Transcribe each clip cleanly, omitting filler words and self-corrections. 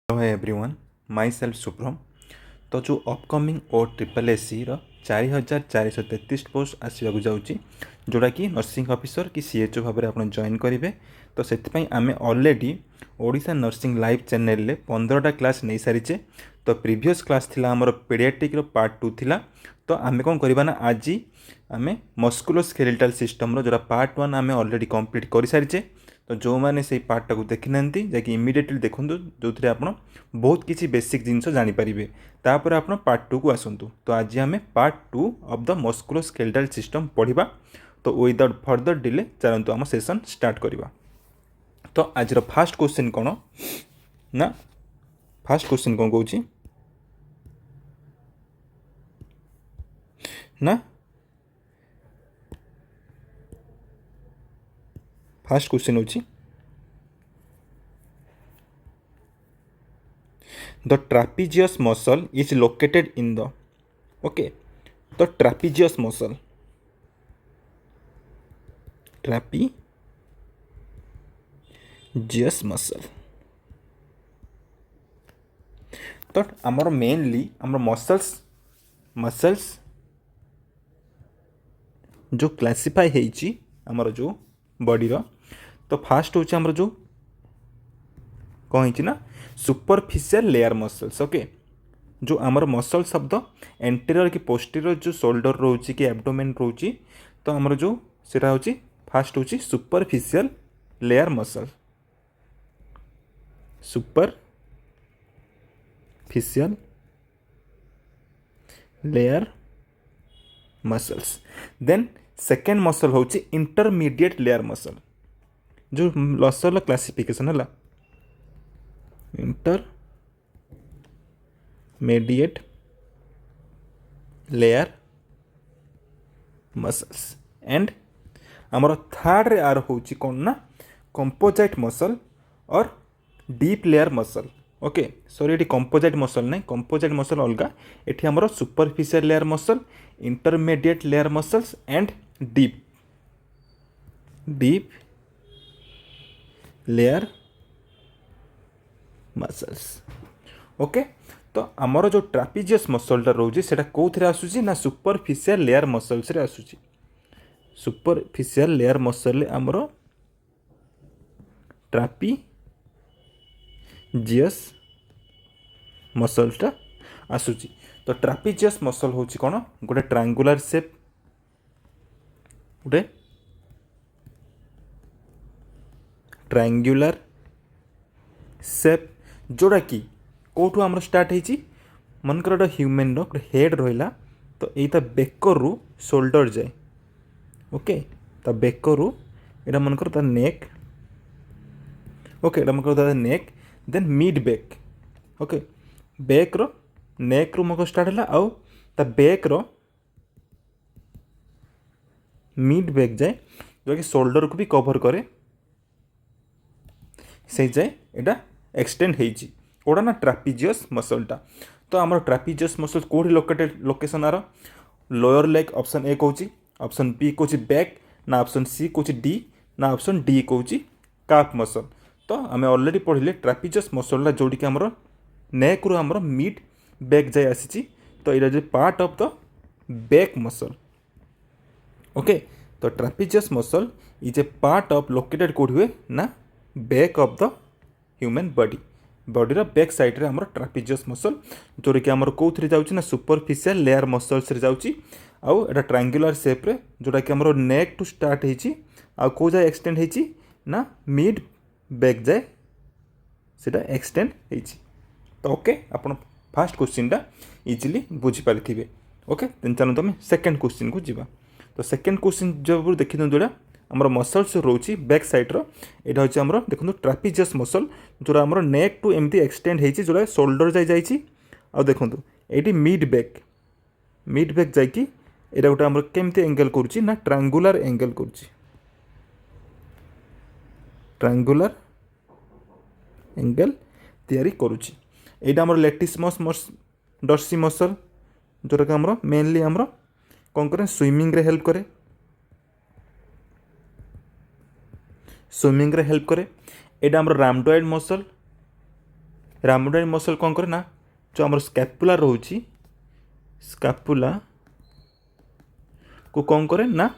Hello everyone, myself Suprem. तो जो upcoming O triple S C 4433 post आसवाक जाऊँगी जोटा कि नर्सिंग ऑफिसर कि सीएचओ भाव में आप जॉइन करेंगे। तो से आम already Odisha nursing live channel रे 15टा क्लास नहीं सारीचे। तो प्रीवियस क्लास थिला हमर पीडियाट्रिक पार्ट 2 थिला। तो आम कौन करवा ना आज आम मस्कुलोस्केलेटल सिस्टम रो जोरा पार्ट 1 आम ऑलरेडी कंप्लीट कर सारीचे। तो जो मैंने से पार्टा को देखी ना जैकि इमिडिएटली देखूँ जो थे आप बहुत किसी बेसिक जिनस जानीपर तापर आप पार्ट 2 को आसतु। तो आज आम part 2 of the musculoskeletal system पढ़ा। तो विदाउट फर्दर डिले चलतु आम सेशन स्टार्ट करवा। तो आज फास्ट क्वेश्चन कौन ना फास्ट क्वेश्चन कौन कौन ना फास्ट क्वेश्चन होची the trapezius muscle is located in the okay the trapezius muscle तो आमर मेनली आमर मसल्स जो क्लासीफाई होइची आमर जो बॉडी रो। तो फास्ट होची आमर जो कौन होइची ना सुपरफिशियल लेयर मसल्स। ओके, जो आमर मसल शब्द एंटीरियर कि पोस्टीरियर जो शोल्डर रोची कि एब्डोमेन रोची। तो आमर जो सेटा होची फास्ट होची superficial layer muscle, superficial layer muscles. Then second muscle होची इंटरमीडिएट लेयर मसल। जो मसल क्लासिफिकेशन है इंटरमीडिएट लेयर मसल्स। एंड आमर थर्ड रे आर होची कौन ना कंपोजिट मसल और deep layer muscle. Okay sorry ये कंपोजिट मसल नहीं, कंपोजिट मसल अलग। ये आमर superficial layer muscle, intermediate layer muscles and deep layer muscles. Okay, तो आमर जो ट्रापेजियस मसलटा रोचे सेटा कौन आसूची ना सुपरफिशियल लेयर मसल्स रे आसूची। सुपरफिशियल लेयर मसल आमर ट्रापेजियस मसल्सटा आसूची। तो ट्रापेजियस मसल होची कौन गोटे ट्रायंगुलर शेप, गोटे ट्रायंगुलर शेप जोड़ा कि कौटू आमर स्टार्ट होती मनकर गोटे ह्यूमन गोटे हेड रहा। तो यही बेकरु शोल्डर जाए। ओके, ता बेकरु यहाँ मनकर नेक। ओके, यहाँ मनकर neck then mid back. Okay, back रो नेक रू मक स्टार्ट है आउ ता बैक रो मिड बैक जाए जो कि शोल्डर को भी कवर करे से जाए यहाँ एक्सटेंड होती कौटा ना ट्रापेजियस मसलटा। तो आम ट्रापेजियस मसल कौटी लोकेशन आर लोअर लेग ऑप्शन ए कौची, ऑप्शन बी कौची बैक, ना ऑप्शन सी कौची डी, ना ऑप्शन डी कौची काफ मसल। तो आम ऑलरेडी पढ़ले ट्रापेजियस मसलटा जोड़ी कि आमर नेक रू आमर मिड बैक जाए आसी। तो यहाँ जो part of the back muscle. Okay, तो trapezius muscle is a part of located कौट हुए ना back of the human body. बॉडीर बैक साइड रे आमर ट्रापेजियस मसल जोटा कि आमर कौन जाऊँगी ना सुपरफिशियल लेयर मसल्स रे जाऊँगी। आउ एटा ट्रायंगुलर शेप रे जोटा कि आमर नेक टू स्टार्ट होती आउ कौ जाए एक्सटेंड होती ना मिड बैक जाए सेटा एक्सटेंड होती। तो ओके आपण फास्ट क्वेश्चन टा इजिली बुझीपारि थे। ओके, तेन चलते आम सेकेंड क्वेश्चन को जीवा। तो सेकेंड क्वेश्चन जब देखी जोड़ा आमर मसल्स रोची बैक साइड रो यहाँ हूँ आमर देखो ट्रापेजियस मसल जोरा आमर नेक टू एमती एक्सटेंड होती जोड़ा शोल्डर जाए आ देखो ये मिड बैक जाकि यहाँ गोटे आमर केमती एंगल करुच्ची ना ट्रायंगुलर एंगल करुच्ची, ट्रायंगुलर एंगल तैयारी करुच्ची। यहाँ आमर लेटिसिमस डर्सी मसल जोटा कि आमर मेनली आमर कौन करे स्विमिंग रे हेल्प करे, स्विमिंग रे हेल्प करे। एटा हमर रामडॉयड मसल रामोडाइन मसल कौन करे ना जो आम स्कैपुला रोची स्कैपुला को कौन करे ना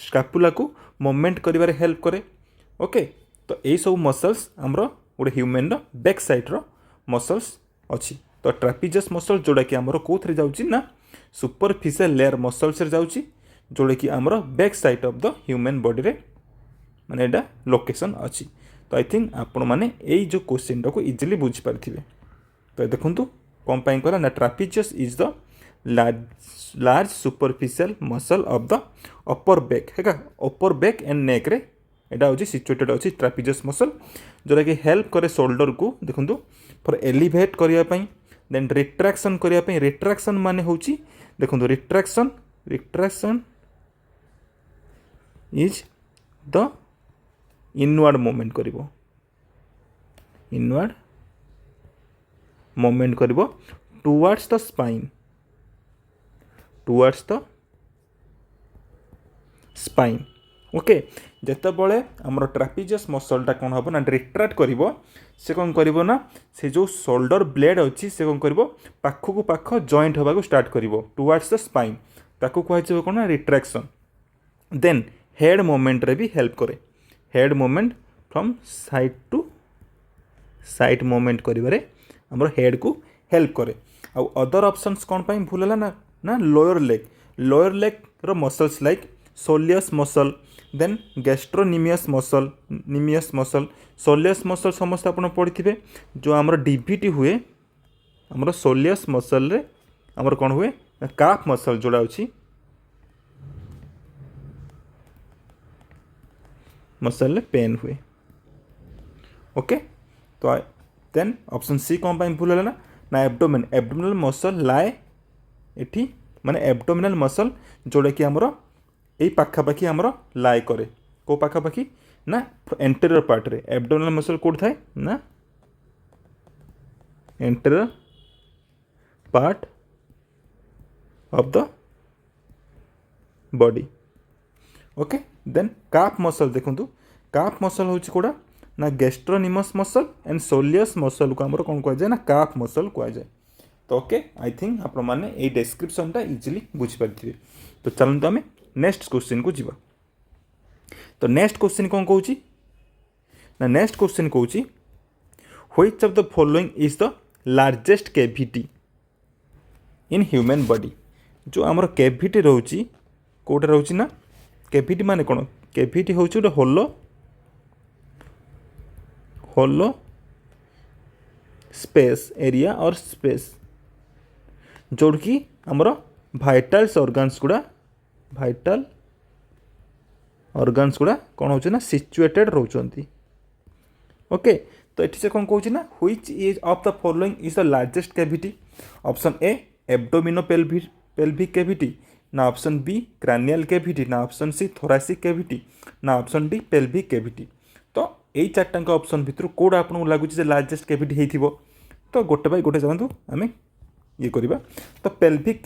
स्कैपुला को मूवमेंट करिवारे हेल्प करे। ओके तो यही सब मसल्स आमर गोटे ह्यूमन बैक साइड रो मसल्स अच्छी। तो ट्रापिजियस मसल जोड़ा कि आमर कौन जाऊँगी ना सुपरफिशियल लेयर मसल्स जाऊँगी जोड़ा कि आमर back side of the human body रे माने एटा लोकेशन अच्छी। तो आई थिंक आपण मैंने यही जो क्वेश्चन को इजिली बुझीपारे। तो देखूँ कौन पाई करा ना trapezius is the large superficial muscle of the upper back है अपर बैक एंड नेक रे एटा हूँ सिचुएटेड अच्छी ट्रापिजियस मसल जोटा कि हेल्प करे शोल्डर को देखूँ फॉर एलिवेट करने देन रिट्रैक्शन करने रिट्रैक्शन माने हूँ देखूँ retraction is the inward movement करिवो इनवर्ड मूवमेंट करिवो टुवर्ड्स द स्पाइन ओके जिते बड़े आमर ट्रापिजियस मसलटा कौन हम ना रिट्रैक्ट करिवो से कौन करिवो ना से जो शोल्डर ब्लेड अच्छी से कौन करिवो पाखु को पाख जॉइंट होगा स्टार्ट करिवो टुवर्ड्स द स्पाइन ताकू कहै कौन ना रिट्रैक्शन। देन हेड मूवमेंट रे भी हेल्प करे head movement from side to side movement करिवारे हमर हेड को हेल्प करे। आउ अदर ऑप्शंस कौन पाई भूल है ना लोअर लेग रो muscles like soleus muscle then gastrocnemius muscle soleus muscle समस्त आप पढ़ी थे जो आमर डीवीटी हुए आमर सोलियस मसल रे आमर कौन हुए काफ मसल जोड़ा अच्छी मसल रे पेन हुए। ओके तो देन ऑप्शन सी कौन पाई भूल है ना एब्डोमिनल मसल लाए एठी माने एब्डोमिनल मसल जोड़ा कि आमर यही पाखापाखि आमर लाए करे को पाखापाखि ना एंटेरियर पार्ट रे एब्डोमिनल मसल कोड थाए ना anterior part of the body. Okay then calf muscle देखंतु काफ मसल होची कोडा ना gastrocnemius muscle and soleus muscle को आमर कौन कह जाए ना काफ मसल कह जाए। तो ओके आई थिंक आप मैंने ये डिस्क्रिप्शनटा इजिली बुझीपारे। तो चलते आम नेक्स्ट क्वेश्चन को जीवा। तो नेक्स्ट क्वेश्चन कौन कहूँ ना नेक्स्ट क्वेश्चन कहूँ which of the following is the largest cavity in human body. जो आमर कैविटी रोची कोटे रोची ना कैविटी माने कौन कैविटी हूँ गोटे होलो स्पेस एरिया और स्पेस जोड़ कि आमर भाइटाल्स ऑर्गन्स गुड़ा कौन हो ना सिचुएटेड रोचंती। ओके तो ये से कौन कहूँ ना which is of the following is the largest cavity. Option A abdominopelvic cavity ना ऑप्शन बी क्रैनियल कैविटी ना ऑप्शन सी थोरासिक कैविटी ना ऑप्शन डी पेल्विक कैविटी। तो यही चार्टा ऑप्शन भितर कौटा आपको लगुच लार्जेस्ट कैविटी हो तो गोटे बाय गोटे चलतु आम ये करवा। तो पेल्विक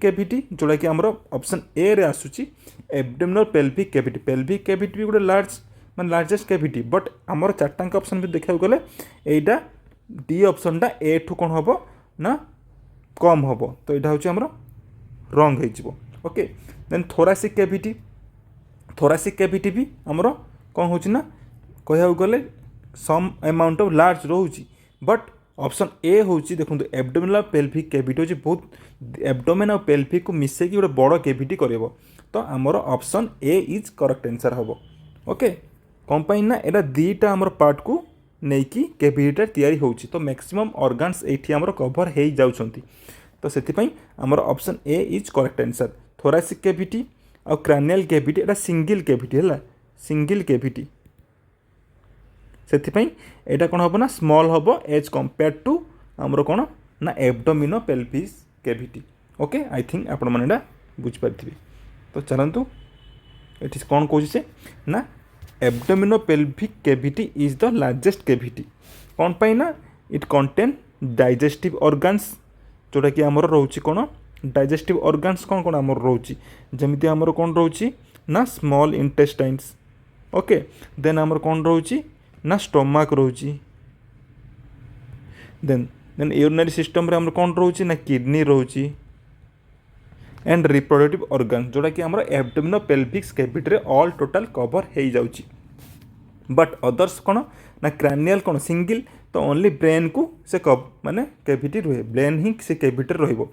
कैविटी जोड़ा कि आमर ऑप्शन ए रे आसूची एब्डोमिनल पेल्विक कैविटी भी गोटे लार्ज मान लार्जेस्ट कैविटी बट आमर चार्टा ऑप्शन भी देखा गले एटा डी ऑप्शनटा ए ठू कौन हम ना कम हम तो यहाँ हूँ आमर रंग हो। ओके देन थोरासिक कैविटी भी आमर कौन हो ना कह गले सम अमाउंट ऑफ लार्ज रोची बट ऑप्शन ए हूँ देखो एब्डोमिनल पेल्विक कैविटी हूँ बहुत एब्डोमेन और पेल्विक को मिसेक गोटे बड़ कैविटी कर तो आमर option A is correct answer हम। ओके कौन पाई ना एटा दीटा आमर पार्ट को नेकी कैविटीटा तैयारी होउची तो मैक्सिमम ऑर्गन्स एठी आमर कवर हो जाउछंती तो सेथिपई आमर option A is correct answer. Thoracic cavity और क्रैनियल कैविटी एटा सिंगल कैविटी है सिंगल कैविटी से यहाँ कौन हम ना स्मॉल हम एज कंपेयर टू आमर कौन ना abdomino pelvis cavity. Okay I think आपण मैंने बुझीपारे। तो चलतु ये कौन कौन से ना abdominopelvic cavity is the largest cavity कौन पाई ना इट कंटेन डाइजेस्टिव ऑर्गन्स जोटा कि आमर रोची कौन डाइजेस्टिव ऑर्गन्स कौन कौन आमर रोची जमीती आमर कौन रोची ना स्मॉल इंटेस्टाइन्स। ओके देन आमर कौन रोची ना स्टोमाक रोची देन देन यूरिनरी सिस्टम रे हमर कोन रोची ना किडनी रोची एंड रिप्रोडक्टिव ऑर्गन जोड़ा कि आम एब्डोमिनो पेल्विक कैविटी रे ऑल टोटल कवर हो जाउची बट अदर्स कौन ना क्रानियल कौन सिंगल तो ओनली ब्रेन को से कब माने कैविटी रुहे ब्रेन ही से कैविटी रहिबो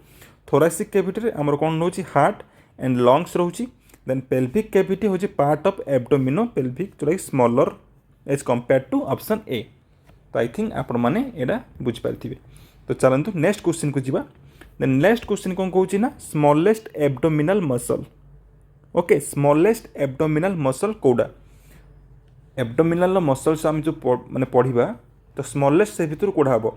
थोरासिक कैविटी रे हमर कौन रोची हार्ट एंड लंग्स रोची देन पेल्विक कैविटी होची पार्ट ऑफ एब्डोमिनो पेल्विक जोड़ा smaller as compare to option A तो आई थिंक आपण माने एडा बुझ पारथिबे तो चलंतु नेक्स्ट क्वेश्चन को जीवा देन नेक्स्ट क्वेश्चन कौन कहूँ ना smallest abdominal muscle okay smallest abdominal muscle कौड़ा एब्डोमिनल मसल्स आम जो माने पढ़ा तो स्मॉलेस्ट से भितर कौड़ा हम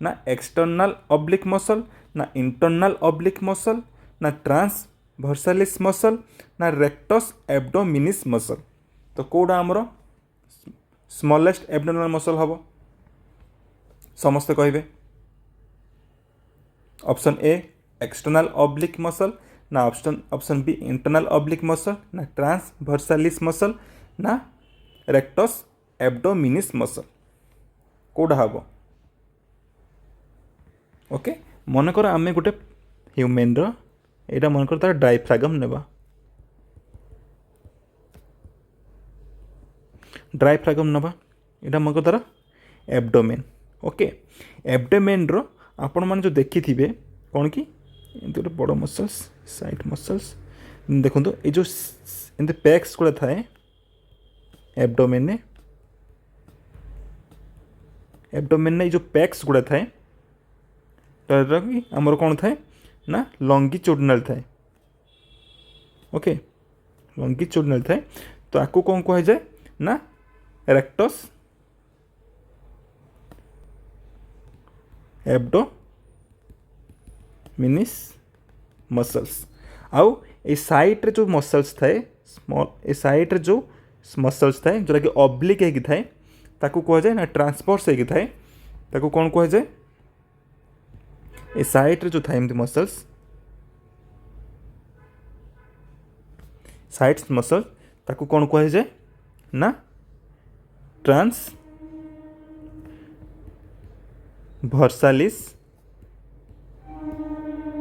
ना एक्सटर्नाल ऑब्लिक मसल ना इंटरनल ऑब्लिक मसल ना ट्रांसवर्सालिस मसल ना रेक्टस एब्डोमिनिस मसल तो कौड़ा आमर स्मॉलेस्ट एब्डोमिनल मसल हम समस्ते कहे option A external oblique muscle ना option B internal oblique muscle ना ट्रांसवर्सालिस मसल ना रेक्टस एब्डोमिनिस मसल कौड़ा हम ओके मनकर आम गोटे ह्यूमन यहाँ मनकर तार डायफ्रागम नेबा डायफ्रागम नवा यहाँ मनकर तार एब्डोमेन ओके एब्डोमेन आपण मैंने जो देखी थे कौन कि गोटे बड़ मसल्स साइड मसल्स देखो ये जो एमती पैक्स गुड़ा थाए एब्डोमेन ने जो पैक्स गुड़ा थाए आमर कौन थाए ना लंगिट्यूडिनल थाए ओके लंगिट्यूडिनल थाए तो आपको कौन कह जाए ना रेक्टस एब्डोमिनिस मसल्स आउ ए साइड रे जो मसल्स थाए स्मॉल ए साइड रे जो मसल्स थाए जोटा कि ऑब्लिक है थाए ताकू कह जाए ना ट्रांसवर्स है थाए ताकू कौन कह जाए ए साइड रे जो थाए एमती मसल्स साइड मसल ताकू कौन कह जाए ना ट्रांस वर्सालिस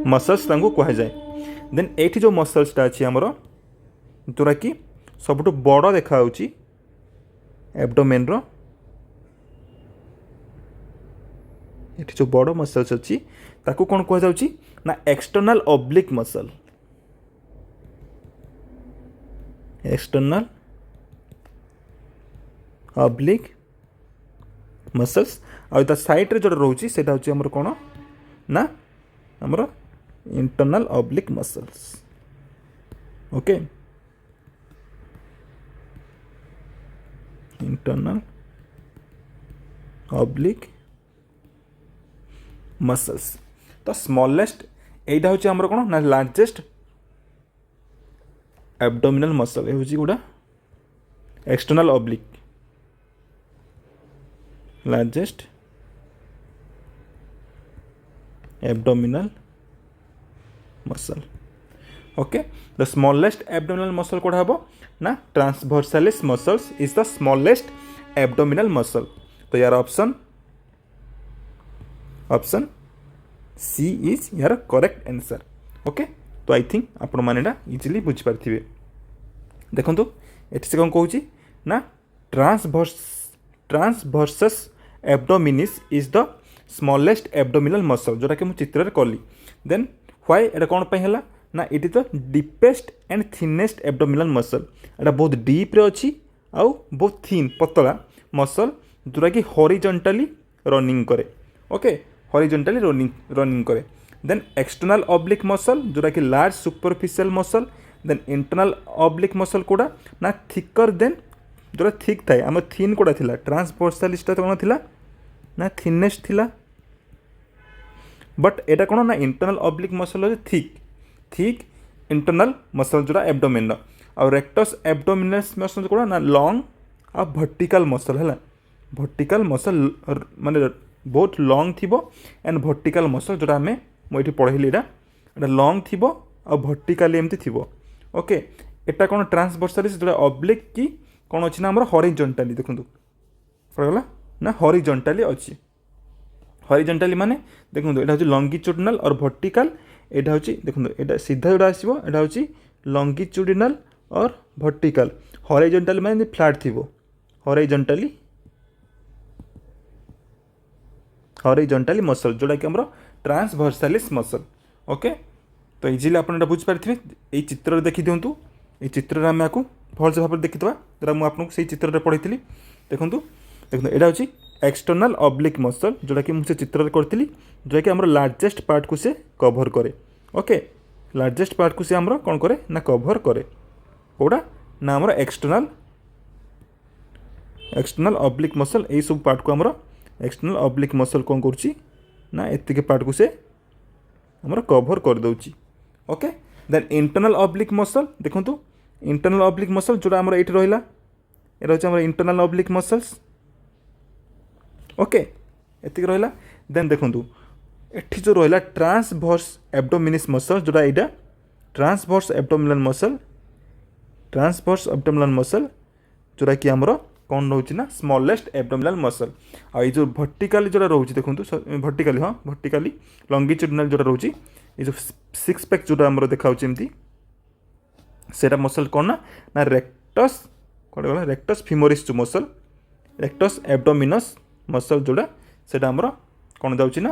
मसल्स कह जाए देन एठी जो मसल्सटा अच्छी आमर जोरा कि सबुठ बड़ देखा एब्डोमेन एठी जो बड़ मसल्स अच्छी ताकू कौन कह जाउची ना external oblique muscle external oblique muscles आ साइड रे जो रोची सेटा होची हमर कोन ना हमर internal oblique muscles okay internal oblique muscles तो स्मॉलेस्ट एटा होची हमर कोन ना लार्जेस्ट एब्डोमिनल मसल ए होची गुडा external oblique largest abdominal muscle okay the smallest abdominal muscle कोड हबो ना transversalis muscles is the smallest abdominal muscle तो यार ऑप्शन सी इज यार करेक्ट आंसर ओके तो आई थिंक आपण माने ना इजीली बुझ पारथिबे देखंतु एठी से कोन कहूची ना transversus abdominis is the smallest abdominal muscle जोटा कि मुझे चित्र कली देन व्हाई एटा कौन है ना it the deepest and thinnest abdominal muscle एटा बहुत डीप रे अच्छी आउ बहुत थिन पतला मसल जोटा कि हॉरिजॉन्टली रनिंग करे ओके हॉरिजॉन्टली रनिंग करे देन एक्सटर्नल ऑब्लिक मसल जोटा कि large superficial muscle then internal oblique muscle कोड़ा ना थिकर देन जोटा थिक थाए आम थिन कोड़ा थिला ट्रांसवर्सालिस्टा कौन थिला ना थिनेस्ट थिला बट एटा कौन ना internal oblique muscle thick thick internal muscle जोटा एब्डोमेन आ रेक्टस एब्डोमिनस मसल कोड़ा ना लॉन्ग आ वर्टिकल मसल है वर्टिकल मसल माने बहुत लॉन्ग थिबो एंड वर्टिकल मसल जोटा आम मुझे पढ़ेली एटा लॉन्ग थिबो आ वर्टिकली एमती थिबो ओके एटा कौन ट्रांसवर्सालिस जोटा ऑब्लिक की कौन अच्छी ना हॉरिजॉन्टली देखो पड़गला ना हॉरिजॉन्टली अच्छी हॉरिजॉन्टली माने देखो एटा होची लॉन्गिट्यूडिनल और वर्टिकल, एटा होची देखो एटा सीधा जोड़ा आसीबो एटा होची लॉन्गिट्यूडिनल और वर्टिकल। हॉरिजॉन्टली माने फ्लैट थिबो, हॉरिजॉन्टली मसल जोड़ा कि हमरो ट्रांसवर्सालिस मसल। ओके, तो इजिली आपन एटा बुझ पारथिबे। एई चित्र देखि दियंतु, एई चित्र रे हम याकू भल से भाबरे देखितबा जरा मु आपन से चित्र रे पढिथिली। देखंतु एटा होची एक्सटर्नल ऑब्लिक मसल जोड़ा कि मुझे चित्र रे करथिली, जोड़ा कि हमरो लार्जेस्ट पार्ट को से कवर करे। ओके, लार्जेस्ट पार्ट को से हमरो कोन करे ना कवर करे, कोडा ना हमरो एक्सटर्नल ऑब्लिक मसल। एई सब पार्ट को हमरो एक्सटर्नल ऑब्लिक मसल कोन करछि ना एतिके पार्ट को से हमरो कवर कर दउछि। Okay, then internal oblique muscle देखंतु, इंटरनल ऑब्लिक मसल जोड़ा हमरो एठी रहिला, ए रहछि हमरो इंटरनल ऑब्लिक मसल्स। ओके, एतिक रहिला। देन देखंतु एठी जो रहिला ट्रांसवर्स एब्डोमिनिस मसल जोड़ा एटा ट्रांसवर्स एब्डोमिनल मसल जोड़ा कि हमरो कौन रोचे ना स्मॉलेस्ट एब्डोमिनल मसल। आ ये जो वर्टिकली जोड़ा रोचे देखंतु वर्टिकली, हाँ वर्टिकली लॉन्गिट्यूडिनल जोड़ा रोचे, ये जो सिक्स पैक जोड़ा हमरो देखाउछि एमती सेटा मसल कौन ना रेक्टस कौन गला रेक्टस फिमोरिस जो मसल, रेक्टस एब्डोमिनस मसल जोड़ा सेटा हमरो कौन जाउछि ना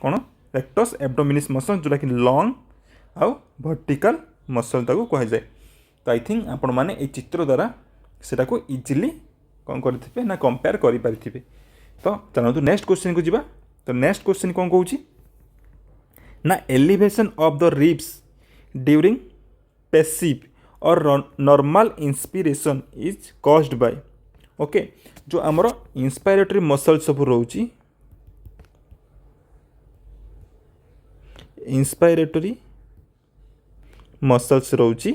कौन रेक्टस एब्डोमिनिस मसल जोड़ा कि लॉन्ग आउ वर्टिकल मसल ताको कह जाए। तो आई थिंक आपण माने ए चित्र द्वारा सेटा को इजिली कौन करथिबे ना कंपेयर करि पारिथिबे। तो चलନ୍ତୁ नेक्स्ट क्वेश्चन को जिबा। तो नेक्स्ट क्वेश्चन कौन कहूछि ना elevation of the ribs during passive और normal inspiration is caused by. Okay, जो आमर इंस्पायरेटरी मसल सब रोची, इंस्पायरेटरी मसल्स रोची,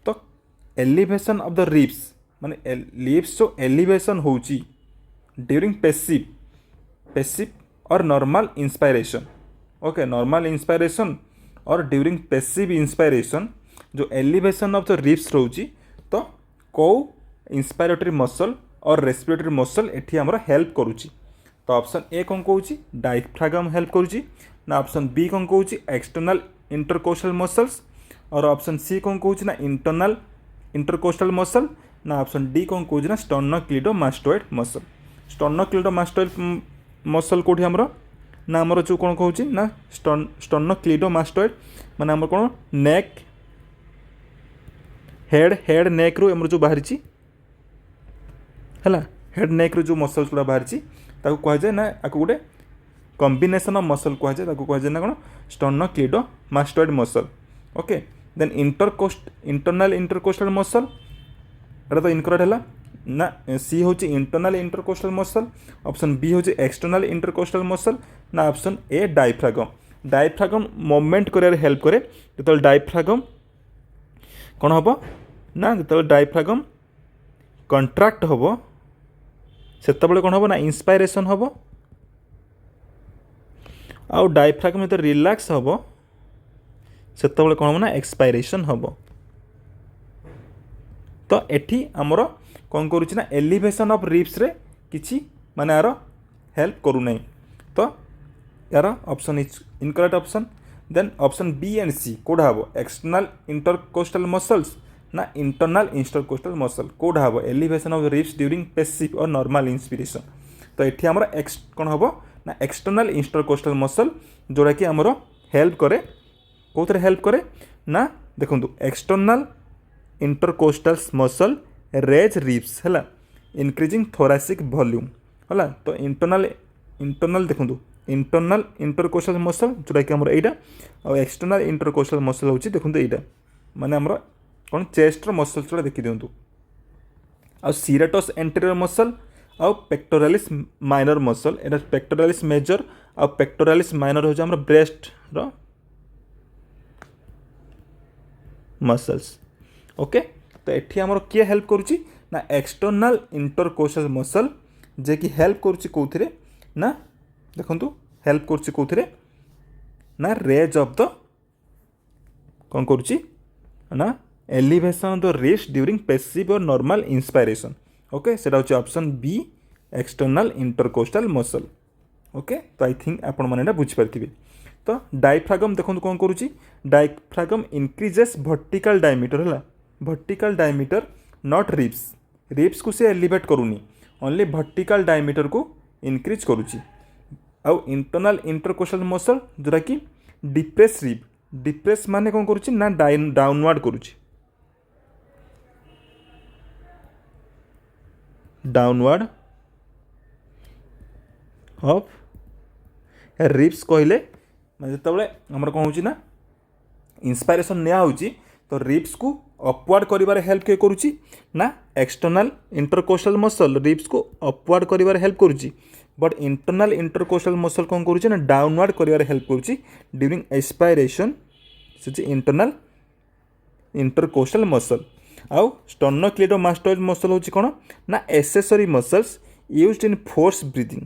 तो एलिवेशन ऑफ द रिब्स माने लिप्स जो एलिवेशन होची ड्यूरिंग पैसिव और normal inspiration. Okay, normal inspiration और ड्यूरिंग पैसिव इंस्पायरेशन जो एलिवेशन ऑफ द रिब्स रोची, तो को इंस्पायरेटरी मसल और रेस्पिरेटरी मसल एठी हमरा हेल्प करूची। तो ऑप्शन ए कौन कहूची डायफ्रागम हेल्प करूची ना, ऑप्शन बी कौन कहूची एक्सटर्नल इंटरकोस्टल मसल्स, और ऑप्शन सी कौन कहूची ना इंटरनल इंटरकोस्टल मसल, ना ऑप्शन डी कौन कहूची ना स्टर्नोक्लिडोमास्टोइड मसल। स्टर्नोक्लिडोमास्टोइड मसल कोठी हमरो ना हमरो जो कौन कहूची ना स्टर्नोक्लिडोमास्टोइड माने हमरो कौन नेक हेड नेक रो हमरो जो बाहरिची हला, हेड नेक रो जो मसल्स गुड़ा बाहरिची ताको कह जाए ना आको गोटे कॉम्बिनेशन ऑफ मसल कह जाए, ताको कह जाए ना कौन sternocleidomastoid muscle. Okay, then internal intercostal muscle एटा तो इनकरेक्ट है ना, सी हूँ internal intercostal muscle, option B हूँ एक्सटर्नल इंटरकोस्टल मसल, ना ऑप्शन ए डायफ्रागम मूवमेंट कर हेल्प करे। जो डायफ्रागम कौन हम ना जो डायफ्रागम कंट्राक्ट हम से कौन हम ना इंस्पायरेशन हम, आउ डायफ्रागम जो रिलैक्स हम से कौन हम ना एक्सपायरेशन हम। तो एठी आमर कौन करुछि ना एलिवेशन ऑफ रिब्स रे किछि माने यार हेल्प करू नहीं। तो यार option is incorrect option. Then option B and C कोडा हबो एक्सटर्नल इंटरकोस्टल मसल्स ना इंटरनल इंटरकोस्टल मसल, कोडा हबो elevation of the ribs during passive और नॉर्मल इंस्पिरेशन। तो एठी हमर कौन हबो ना एक्सटर्नल इंटरकोस्टल मसल जोड़ा कि हमर हेल्प करे, कोथरे हेल्प करे ना देखंतु external intercostal muscle raise ribs है इंक्रीजिंग थोरासिक वॉल्यूम है। तो इंटरनल देखो इंटरनल इंटरकोस्टल मसल जोटा कि आमर एटा और एक्सटर्नल इंटरकोस्टल मसल होची देखो एटा माने आमर कौन चेस्ट मसल जोड़ा देखि दियंतु। आ सीरेटस एंटीरियर मसल आ पेक्टोरालिस माइनर मसल, एटा पेक्टोरालिस मेजर आ पेक्टोरालिस माइनर हो आमर ब्रेस्ट रो मसल्स। ओके, तो एठी हमर किए हेल्प करूची ना एक्सटर्नल इंटरकोस्टल मसल जे कि हेल्प करूची कोथिरे ना देखंतु हेल्प करूची कोथिरे ना रेज ऑफ द कौन करूची ना elevation of the ribs during passive और नॉर्मल इंस्पायरेशन। ओके, सेटा होची option B external intercostal muscle. Okay तो आई थिंक आपण मैंने बुझीपारे। तो डायफ्रागम देखो कौन करुच्ची डायफ्रागम इनक्रीजेस वर्टिकल डायमीटर है vertical diameter not ribs ribs को से एलिवेट करूनी ओनली वर्टिकल डायमीटर को इनक्रीज करुच्ची आउ इंटरनल इंटरकोशल मसल जोटा कि डिप्रेस रिब डिप्रेस माने कौन करुच्ची ना डाउनवर्ड करुच्ची डाउनवर्ड ऑफ रिब्स कहले जो आमर कौन हो इंस्पायरेसन निया होची तो रिब्स को अपवर्ड करिवार हेल्प के करुच्ची ना एक्सटर्नल इंटरकोशल मसल रिब्स को अपवर्ड करिवार हेल्प करुच्ची बट इंटरनल इंटरकोशल मसल कौन करुच्ची ना डाउनवर्ड करिवार हेल्प करुच्ची ड्यूरिंग एक्सपायरेशन से इंटरनल इंटरकोशल मसल आउ स्टर्नोक्लेडोमास्टोइड मसल होची कोन ना accessory muscles used in force breathing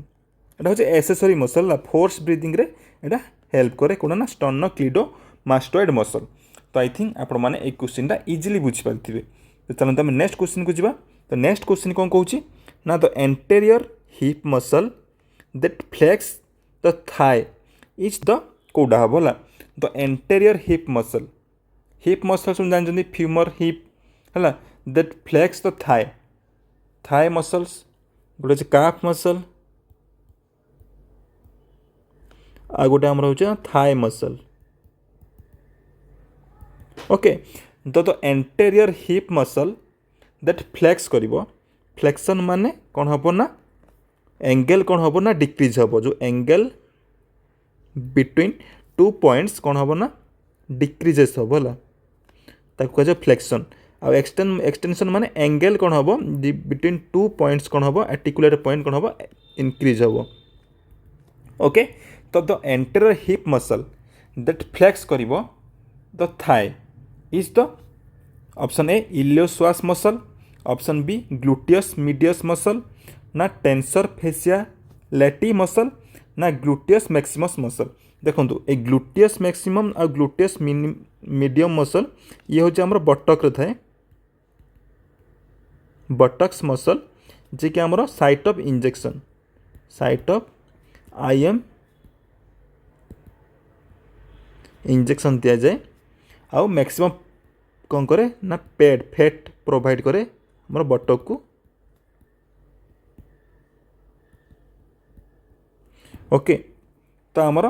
एटा होची एसेसरी मसल ला फोर्स ब्रीदिंग रे एटा हेल्प करे कोन ना स्टर्नोक्लेडोमास्टोइड मसल तो आई थिंक आपण मैंने एक क्वेश्चन टा इजिली बुझी पारे तो चलते आम नेक्स्ट क्वेश्चन को जीवा तो नेक्स्ट क्वेश्चन कौन कहूँ ना the anterior hip muscle that flex the thigh is the कौटा हम है द एंटेरियर हिप मसल सुन जानते फ्यूमर हिप है that flex the thigh thigh muscles गोटे काफ मसल आ गोटे आम हो थाई मसल ओके तो the anterior hip muscle that flex करिवो फ्लेक्शन माने कौन हम ना एंगल कौन हम ना डिक्रीज हम जो एंगल बिटवीन टू पॉइंट्स कौन हम ना डिक्रीजेस हम है ताको कह फ्लेक्शन आ एक्सटेंशन माने एंगल कौन हम बिटवीन टू पॉइंट्स कौन हम आर्टिकुलेट पॉइंट कौन हम इंक्रीज हम ओके तो the anterior hip muscle that flex करिवो the thigh is the option A iliopsoas muscle option B gluteus medius muscle ना टेंसर फेसिया लैटी मसल ना ग्लूटियस मैक्सिमस मसल देखो ए ग्लूटियस मैक्सिमम और ग्लूटियस मीडियम मसल ये हूँ आम बटक थाए बटक्स मसल जे कि आमर site of injection site of IM injection दिया जाए आउ मैक्सिमम कौन करे ना पेड फैट प्रोवाइड करे हमर बटक को ओके तो आमर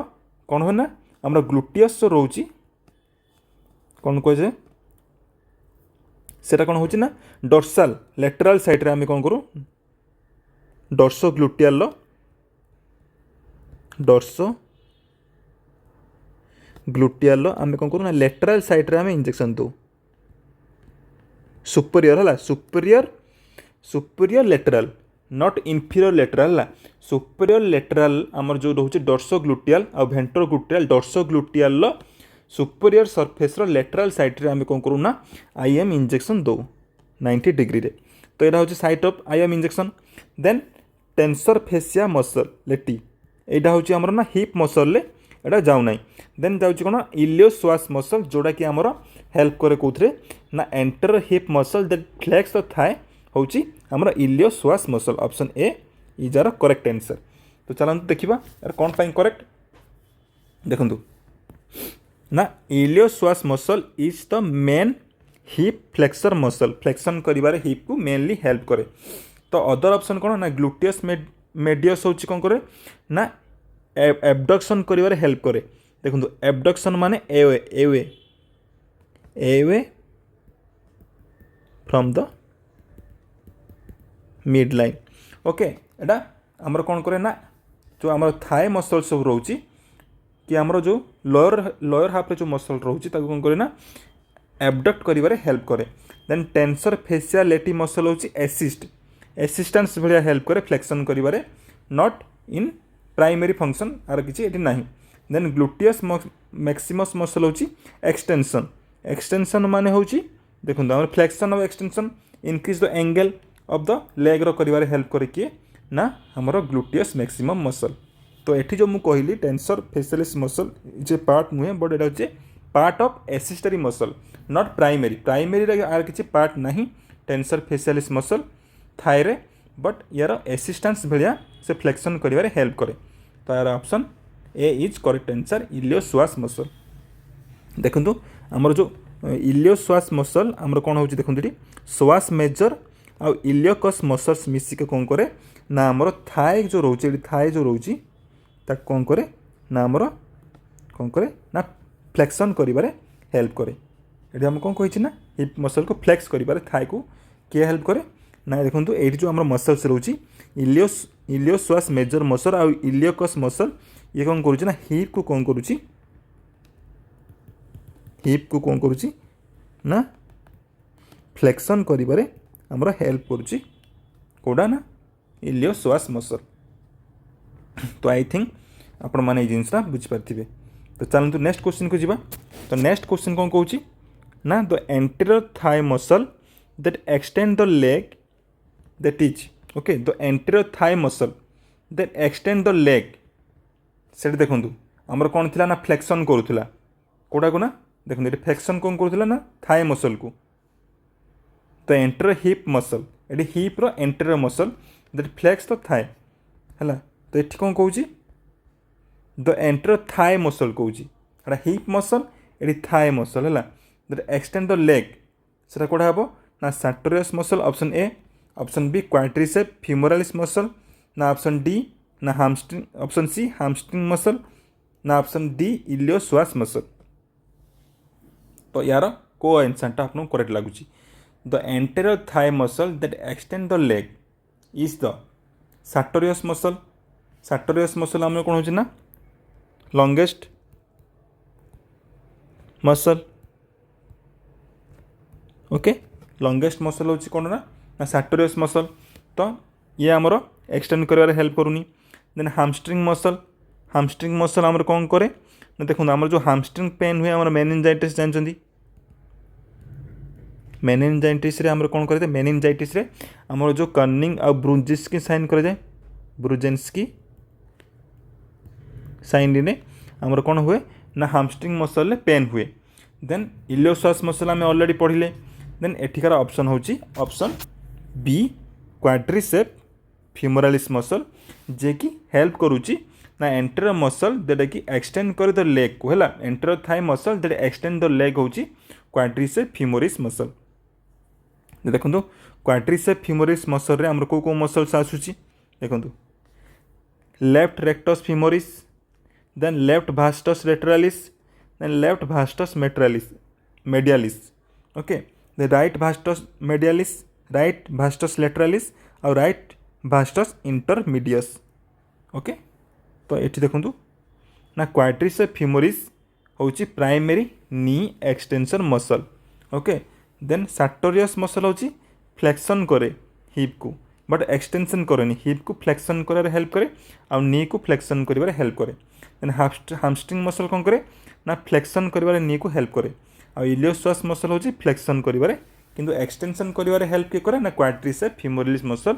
कौन है ना आमर ग्लूटियस जो रोची कौन कहे सेटा कौन होची ना डोर्साल लेटराल साइड रे आम कौन करूँ डोर्सो ग्लूटियल डोर्सो ग्लूटियल आम कौन करूँ ना लेटराल साइड रे आम इंजेक्शन दो सुपरियर है superior lateral not inferior lateral है सुपरियर लेटराल आमर जो रोचे डोर्सो ग्लूटियल आ ventro gluteal dorso gluteal superior surface lateral side रे आम कौन करूँ ना आईएम इंजेक्शन दो 90 डिग्री रे तो यहाँ हूँ site of IM injection then tensor fascia muscle लेटी यहाँ हूँ आमर ना हिप मसल एटा जाऊ ना देन जाऊँ कौन इलियोपसोआस मसल जोड़ा कि आमर हेल्प करे कौन ना anterior hip muscle that flex the thigh हूँ आमर iliopsoas muscle option A is our correct answer तो चलते देखा यार कौन पाई करेक्ट देखु ना iliopsoas muscle is the main hip flexor muscle flexion करिवारे हिप को मेनली हेल्प करे तो अदर ऑप्शन कौन ना ग्लूटियस मेडियस हूँ कौन करे ना एबडक्शन करिवारे हेल्प करे देखो एबडक्शन माने away from the mid line okay एटा आमर कौन करे ना जो आमर थाई मसल सब रोची कि आमर जो लोअर हाफ जो मसल रोची ताको कौन करे ना एबडक्ट करिवारे हेल्प करे then tensor fascia latae muscle होची एसिस्टेंस भलिया हेल्प करे फ्लेक्शन करिवारे नॉट इन प्राइमरी फंक्शन आर किसी एटी नहीं देन ग्लूटियस मैक्सिमस मसल होची एक्सटेंशन माने होची देखो आम flexion of extension increase the angle of the leg रो करिवारे हेल्प करे किए ना हमर ग्लूटियस मैक्सिमम मसल तो एठी जो मु कहली टेंसर फेसियालिस मसल जे पार्ट नुहे बट एटा होचे पार्ट ऑफ एसिस्टरी मसल नॉट प्राइमरी रे आर किसी पार्ट नहीं टेंसर फेसियालिस मसल थाई रे बट यार एसिस्टेंस भलिया से फ्लेक्शन करिवारे हेल्प करे तो यार option A is correct answer iliopsoas muscle. देखो आमर जो इलियोश्वास मसल आमर कौन हो देखो श्वास मेजर आ इलियोकस मसल्स मिसिक कौन करे ना आमर थाए जो रोचे थाए जो रोची ताक कौन करे ना आमर कौन करे ना फ्लेक्शन करिबारे हेल्प करे। ये आम कौन कही ना हिप मसल को फ्लेक्स करिबारे थाए को किए हेल्प करे ना देखो ये जो आम मसल्स रोची इलियोश्वास मेजर मसल आ इलियोकस मसल ये कौन करुच्ची ना हिप को कौन करुच्ची हिप को कौन करुच्ची ना फ्लेक्शन करिबारे हमर हेल्प करुच्ची कोडा ना इलियोश्वास मसल। तो आई थिंक आपण माने जिनसा बुझी पार्थिबे। तो चलतु नेक्स्ट क्वेश्चन को जीवा। तो नेक्स्ट क्वेश्चन कौन कहूँ ना the anterior thigh muscle that extend the leg that is okay the anterior thigh muscle that extend the leg से देखूँ आमर कौन थी ना फ्लेक्शन करूला कोड़ा को ना देखो ये फ्लेक्शन कौन करूला ना थाई मसल को द एंटीरियर हिप मसल ये हिप्र anterior muscle that flex the thigh है तो ये कौन कहूँ द एंटीरियर थाई मसल कहूँ एटा हिप मसल ये थाई मसल है दैट एक्सटेंड द लेग से कौड़ा हम ना sartorius muscle option A option B quadricep femoralis muscle ना ऑप्शन डी ना hamstring option C hamstring muscle ना ऑप्शन डी इलियोश्वास मसल। तो यार को आंसरटा आपको करेक्ट लगुच the anterior thigh muscle that extend the leg is the sartorius muscle. Sartorius muscle आम कौन हो longest muscle okay longest muscle हूँ कौन ना सार्टोरियस मसल। तो ये आमर एक्सटेंड कर हेल्प करूनी। देन हामस्ट्रिंग मसल आमर कौन करे ना देखो आमर जो हामस्ट्रिंग पेन हुए आमर मेनिंजाइटिस जानते मेनिंजाइटिस रे आमर कौन करे मेनिंजाइटिस रे आमर जो कर्निंग आ ब्रुजेंस्की साइन करे जाए ब्रुजेंस्की साइन ने आमर कौन हुए ना हामस्ट्रिंग मसल ले पेन हुए। देन इलियोश्वास मसल आम ऑलरेडी पढ़ले। देन एठिकार ऑप्शन होची option B quadricep femoralis muscle जे कि हेल्प करुची ना एंटीरियर मसल जेटा कि एक्सटेंड कर द लेग को है एंटीरियर थाई मसल जेटा एक्सटेंड द लेग होची क्वाड्रिसेप फ्यूमोरिस मसल। देखो क्वाड्रिसेप फ्यूमोरिस मसल रे हमर को मसल्स आसुची देखो left rectus femoris then left vastus lateralis then left vastus medialis okay the right vastus medialis right vastus lateralis और right भास्टस intermedius okay. तो ये देखो ना क्वाड्रिसेप फ्यूमोरिस होची primary knee extension muscle okay. Then sartorius muscle होची flexion करे hip को but extension करेनि हिप को फ्लेक्शन कर हेल्प करे और नी को फ्लेक्शन कर हेल्प करे। देन हामस्ट्रिंग मसल कौन करे ना फ्लेक्शन कर नी को हेल्प करे और इलियोश्वास मसल होची फ्लेक्शन कर किंतु एक्सटेंशन कर हेल्प किए करे ना क्वाड्रिसेप फ्यूमोरालिस मसल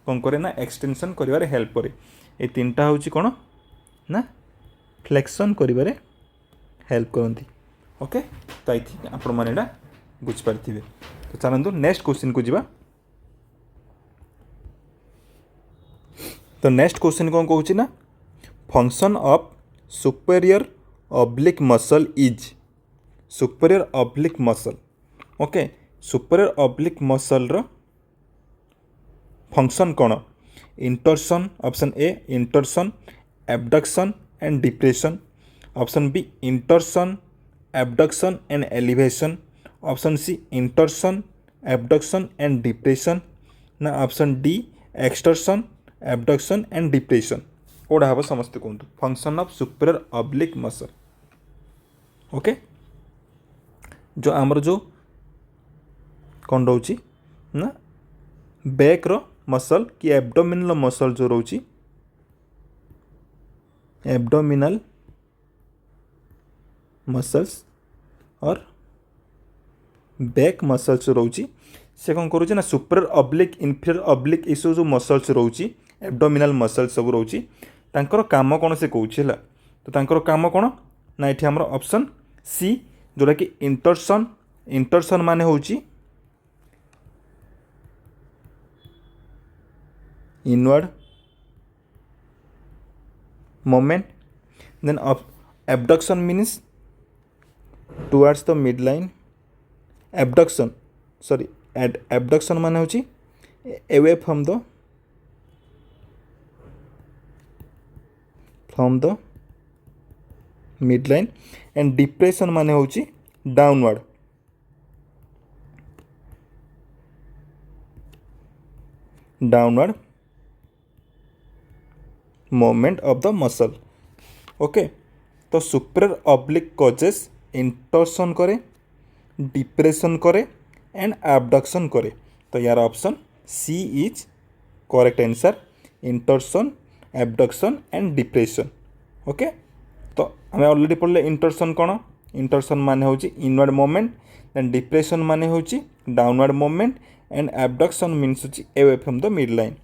कौन करे ना एक्सटेंशन कर हेल्प करे। ये तीनटा होची कौन ना फ्लेक्शन कर हेल्प करती ओके। तो आई थिंक आपण मैंने बुझिपारे। तो चलतु नेक्स्ट क्वेश्चन को जीवा। तो नेक्स्ट क्वेश्चन कौन कहूँ ना function of superior oblique muscle is superior oblique muscle okay superior oblique muscle रो फंक्शन कौन intorsion option A intorsion abduction and depression option B intorsion abduction and elevation option C intorsion abduction and depression ना option D extorsion abduction and depression कोड़ा हम समस्ते कहतु function of superior oblique muscle okay. जो आमर जो कौन रोची ना बैक रो मसल कि एब्डोमिनल मसल जो रोची एब्डोमिनल मसल्स और बैक मसल्स रोची से कौन करुच्ची ना सुपेरियर ऑब्लिक इन्फीरियर ऑब्लिक ये जो मसल्स रोची एब्डोमिनल मसल सब रोची तांकर काम कौन से कहूँ है तो तांकर काम कौन ना ये आमर ऑप्शन सी जोटा कि इंटरसन माने होची inward moment. Then abduction means towards the midline. Abduction, sorry, abduction माने होची away from the midline, and depression माने होची downward. Movement of the muscle. Okay, तो superior oblique causes इंटर्सन करे, डिप्रेशन करे एंड abduction करे. तो यार option C is correct answer, intorsion, abduction and depression. Okay, तो आम ऑलरेडी पढ़ले इंटर्सन कौन. इंटर्सन माने होची इनवर्ड मूवमेंट, देन डिप्रेशन माने होची downward movement, and abduction means होची away from the mid line.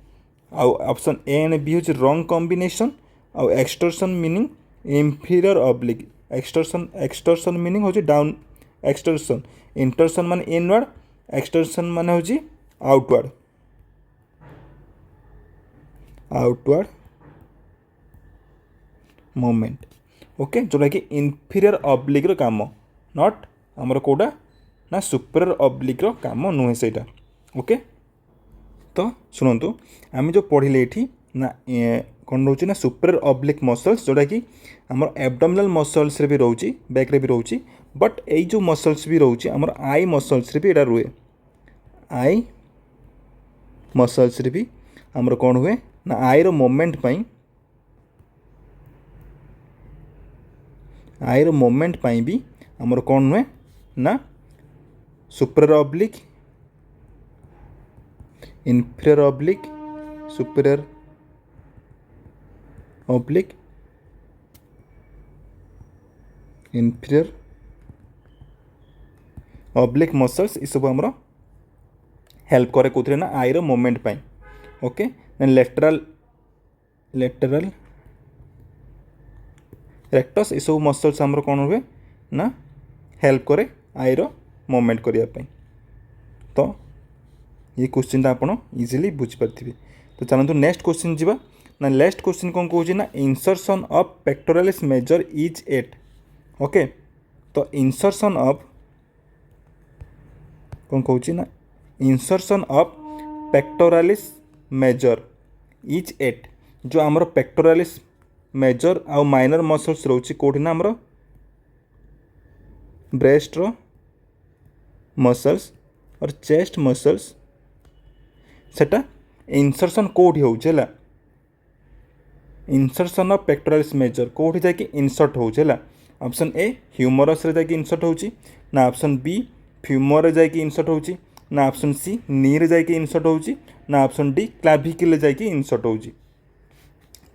आउ ऑप्शन ए एंड बी होची रॉन्ग कॉम्बिनेशन. आउ extorsion meaning inferior oblique. Extorsion meaning होची डाउन एक्सटर्सन. इंटर्सन माने इनवर्ड, एक्सटर्सन माने होची आउटवर्ड मूवमेंट. ओके, जोटा कि इंफीरियर ऑब्लिक रो काम, नॉट आमर कोडा ना सुपीरियर ऑब्लिक रो काम नुहे सेटा. ओके, तो शुणु आम जो पढ़ले ये ना कौन रोचे ना सुपीरियर ऑब्लिक मसल्स, जोटा कि आमर एब्डोमिनल मसल्स रे भी रोची, बैक रे भी रोची, बट यही जो मसल्स भी रोची आमर आई मसल्स रे भी एटा रुए. आई मसल्स रे भी आमर कौन हुए ना आई रो मूवमेंट पाई, आई रो मूवमेंट पाई भी आमर कौन हुए ना superior oblique, inferior oblique, superior oblique, inferior oblique muscles ये सब हमरो हेल्प करे कोथरे ना आई रो मूवमेंट पाई. ओके, देन लेटरल रेक्टस ये सब मसल्स हमरो कोन हुए ना हेल्प करे आई रो मूवमेंट करिया पाई. तो ये क्वेश्चन आप इजिली बुझीपारे. तो चलते नेक्स्ट क्वेश्चन जीवा ना. नेक्स्ट क्वेश्चन कौन कौन ना insertion of pectoralis major is at. Okay, तो इंसर्शन ऑफ कौन कौन ना insertion of pectoralis major is at. जो आमर पेक्टोरालिस मेजर आउ माइनर मसल्स रोची कोठी ना आमर ब्रेस्ट रो मसल्स और चेस्ट मसल्स सेटा इंसर्शन कोठी होउछला. इंसर्शन ऑफ पेक्टोरालिस मेजर कोठी जाके इंसर्ट होउछला. ऑप्शन ए ह्यूमरस रे जाके इंसर्ट होउची ना, ऑप्शन बी फ्यूमर रे जाके इंसर्ट होउची ना, ऑप्शन सी नी रे जाके इंसर्ट होउची ना, ऑप्शन डी क्लाविकल रे जाके इंसर्ट होउची.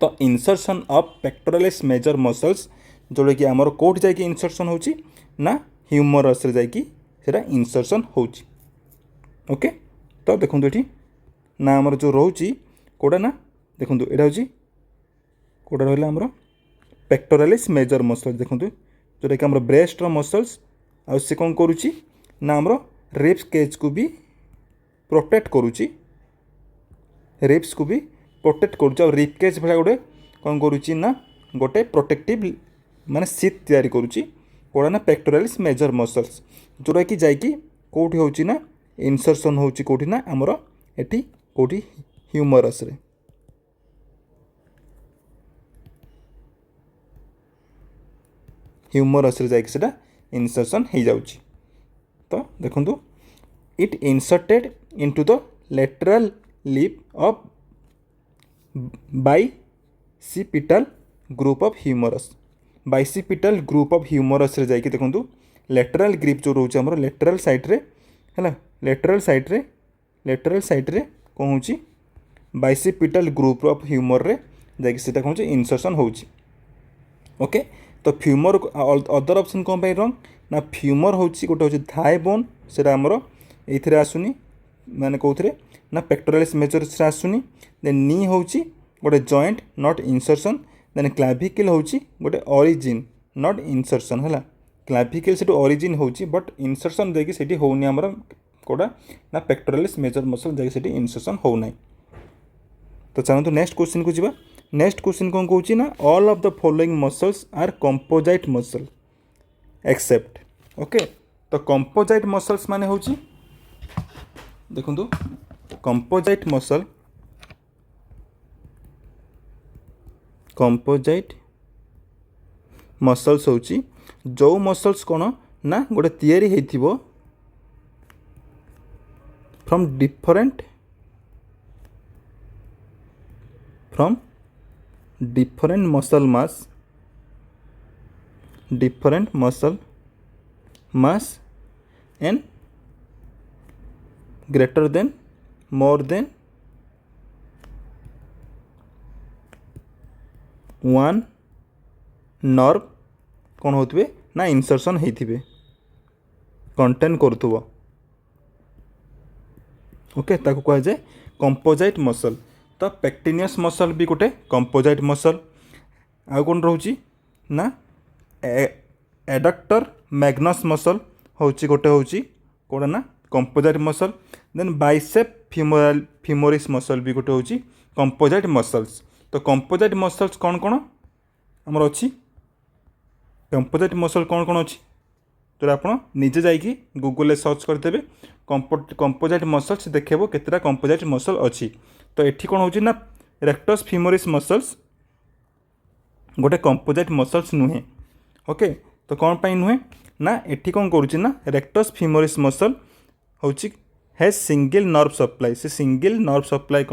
तो insertion of pectoralis major muscles जोड़ा कि आमर कोठी जाके इंसर्शन होउची ना ह्यूमरस रे जाके सेटा इंसर्शन होउची. ओके, तो देखो ये ना आमर जो रोची कोड़ा ना देखो यहाँ हूँ कोड़ा रहा आमर पेक्टोरालिस मेजर मसल्स. देखो जोटा कि आमर ब्रेस्ट रो मसल्स आ से कौन करुच्ची ना आमर रिब्स केज को भी प्रोटेक्ट करुच्ची, रिब्स को भी प्रोटेक्ट करुच्ची. और रिब केज भाया गोटे कौन करुच्ची ना गोटे प्रोटेक्टिव माने सीट तैयारी करुच्ची कोड़ा ना पेक्टोरालिस मेजर मसल्स, जोटा कि जाइकी कोठी होची ना इंसर्शन होची कोठी ना आमर एटी कोठी ह्यूमरस रे. ह्यूमरस रे जाइकी सेटा इंसर्शन हो जाउची. तो देखंतु it inserted into the lateral lip of bicipital groove of humerus. Bicipital groove of humerus रे जाइकी देखंतु लेटरल ग्रिप जो रोचे हमर लेटरल साइड रे हैला, लेटरल साइड रे कौन होची बाइसिपिटल ग्रुप ऑफ ह्यूमर रे जाइकी सेटा कौन इंसर्शन होची. ओके, तो फ्यूमर अदर ऑप्शन कौन पाई रंग ना फ्यूमर होची गोटे होची थाई बोन, सेटा हमर एथिरे आसुनी माने कोथरे ना पेक्टोरालिस मेजर से आसुनी. देन नी होची गोटे joint not insertion. Then clavicle होची गोटे ओरिजिन नॉट इंसर्शन हैला. क्लाविकल से ओरिजिन होची बट इंसर्शन देकी सेठी होउनी हमर कोडा ना पेक्टोरालिस मेजर मसल जाके सेठी इंसर्शन हो नाही. तो चलते नेक्स्ट क्वेश्चन को जीवा नेक्स्ट क्वेश्चन कौन कहूँ ना all of the following muscles are composite muscle except okay तो कंपोजाइट मसल्स माने हूँ देखो कंपोजाइट मसल्स हूँ जो मसल्स कौन ना गोटे तैयारी होइथिबो from different muscle mass and greater than more than one nerve कौन होते ना इंसर्शन होते कंटेन करुव ओके ताको कह जाए कंपोजाइट मसल तो पेक्टिनियस मसल भी गोटे कंपोजाइट मसल आ कौन रोचे ना एडक्टर मैग्नस मसल हूँ गोटे हूँ कौन ना composite muscle then bicep femoris muscle भी गोटे हूँ कंपोजाइट मसल्स तो कंपोजाइट मसल्स कौन कौन आमर अच्छी कंपोजाइट मसल कौन कौन अच्छी तो आप निजे जाकि गूगल सर्च करदे कंपोजाइट मसल्स देखेबो केतेटा कंपोजाइट मसल अच्छी तो एठी कौन होची ना रेक्टस फिमोरिस मसल्स गोटे कंपोजाइट मसल्स नुहे ओके तो कौन पाई नुहे ना एठी कौन करुची ना रेक्टस फिमोरिस मसल होची हैज सिंगल नर्व सप्लाई से सिंगल नर्व सप्लाई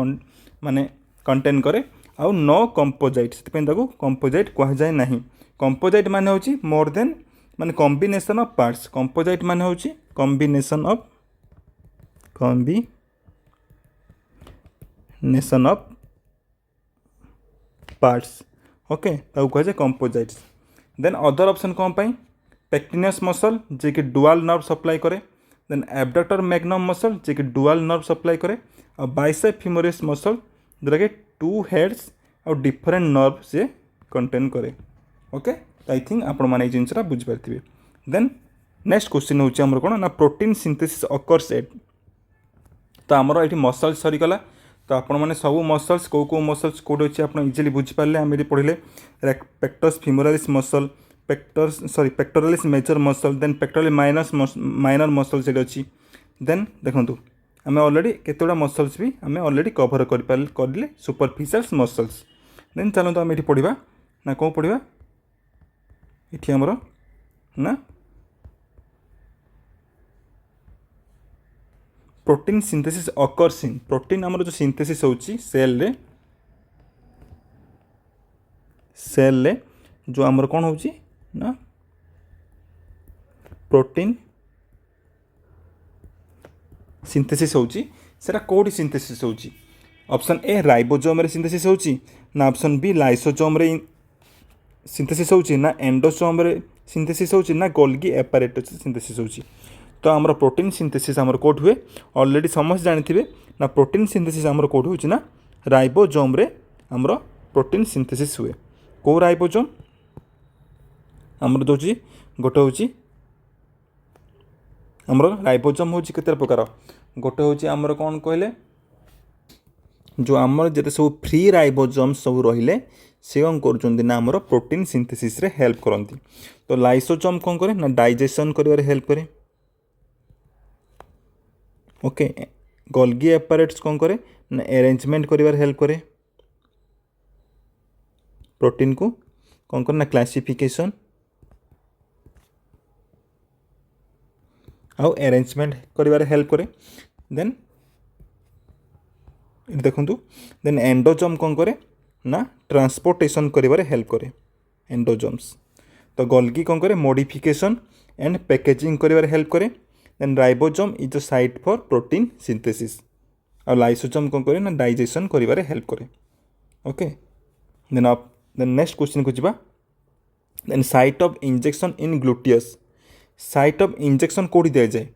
माने कंटेन करे आउ नो कंपोजाइट से कंपोजाइट कह जाए नहीं कंपोजाइट माने होची मोर देन माने कॉम्बिनेशन ऑफ पार्ट्स कंपोजाइट माने होची कॉम्बिनेशन ऑफ पार्ट्स ओके ताऊ कह जाए कंपोजाइट्स देन अदर ऑप्शन कौन पाई पेक्टिनियस मसल जे कि डुअल नर्व सप्लाई करे देन एब्डक्टर मैग्नम मसल जे कि डुअल नर्व सप्लाई करे और बाइसेप फिमोरिस मसल जोटा कि टू हेड्स और डिफरेंट नर्व से कंटेन करे ओके आई थिंक आपण मैंने जिनसा बुझीपारे देन नेक्स्ट क्वेश्चन होमर कौन ना प्रोटीन सिंथेसिस अकर्स एट तो आमर ये मसल्स सरीगला तो आपण मैंने सब मसल्स कौ मसल्स कौटे अच्छे आप इजिली बुझीपारे आम ये पढ़ले pectus femoralis muscle pectoralis major muscle then pectoralis minor muscle से अच्छी देन देखो आम ऑलरेडी केतोड़ा मसल्स भी आम ऑलरेडी कवर करले सुपरफिशियल मसल्स देन चलते आम ये पढ़ा ना कौन पढ़ा ये आमर ना protein synthesis occurs in protein आमर जो सिंथेसिस होची सेल जो आमर कौन होची ना प्रोटीन सिंथेसिस होची सेटा कोडी सिंथेसिस होची ऑप्शन ए राइबोसोम रे सिंथेसिस होची ना ऑप्शन बी लाइसोसोम रे सिंथेसिस होची ना एंडोसोम रे सिंथेसिस होची ना गोल्गी एपारेटस सिंथेसिस होची तो आमर प्रोटीन सिंथेसिस आमर कोड हुए ऑलरेडी समस्त जानते ना प्रोटीन सिंथेसिस आमर कोड होची ना राइबोसोम रे आमर प्रोटीन सिंथेसिस हुए को राइबोसोम आमर जो गोटे हूँ आमर राइबोसोम हूँ केते प्रकार गोटे हूँ आमर कौन कहले जो आमर जिते सब फ्री राइबोसोम सब रहिले से कौन कर आमर प्रोटीन सिंथेसिस रे हेल्प करती तो लाइसोसोम कौन करे ना डाइजेशन कर हेल्प करे ओके गोल्गी एपारेट्स कौन करे ना अरेंजमेंट कर हेल्प करे प्रोटीन को कौन करे ना क्लासिफिकेशन आउ अरेंजमेंट कर हेल्प करे देन देखु देन एंडोसोम कौन करे ना ट्रांसपोर्टेशन कर हेल्प करे एंडोसोम्स तो गोल्गी कौन करे मॉडिफिकेशन एंड पैकेजिंग कर हेल्प करे then ribosome is the site for protein synthesis और लाइसोसोम कौन करे ना डाइजेशन कर हेल्प करे ओके देन नेक्स्ट क्वेश्चन को जीवा then site of injection in gluteus site of injection कौटी दि जाए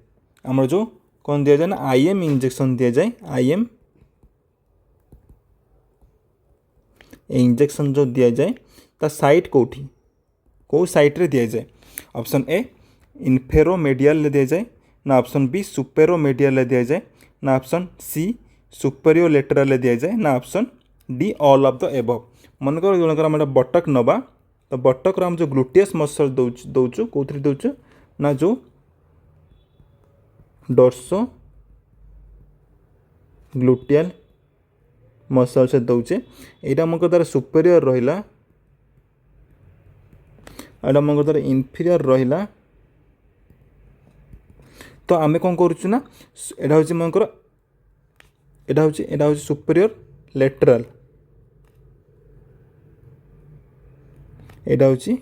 आम जो कौन दि जाए ना आईएम इंजेक्शन दि जाए आईएम इंजेक्शन जो दि जाए ता साइट कौटी कौ साइट रे दि जाए ऑप्शन ए इन्फेरोमेडियल दि जाए ना ऑप्शन बी सुपेरोमेडियल दि जाए ना ऑप्शन सी सुपेरियो लेटरल दि जाए ना option D all of the above मनकर जनकर आम बटक नवा तो बटक आम जो ग्लूटियस मसल दौचु कौन दौचु ना जो डोर्सो ग्लूटियल मसल से दौचे यहाँ आम तार सुपेरियर रहा एटा आम तार इनफीरियर रहा तो आम कौन करुचुना यहाँ हूँ मनकर यहाँ हूँ सुपेरियर लेटराल यहाँ हूँ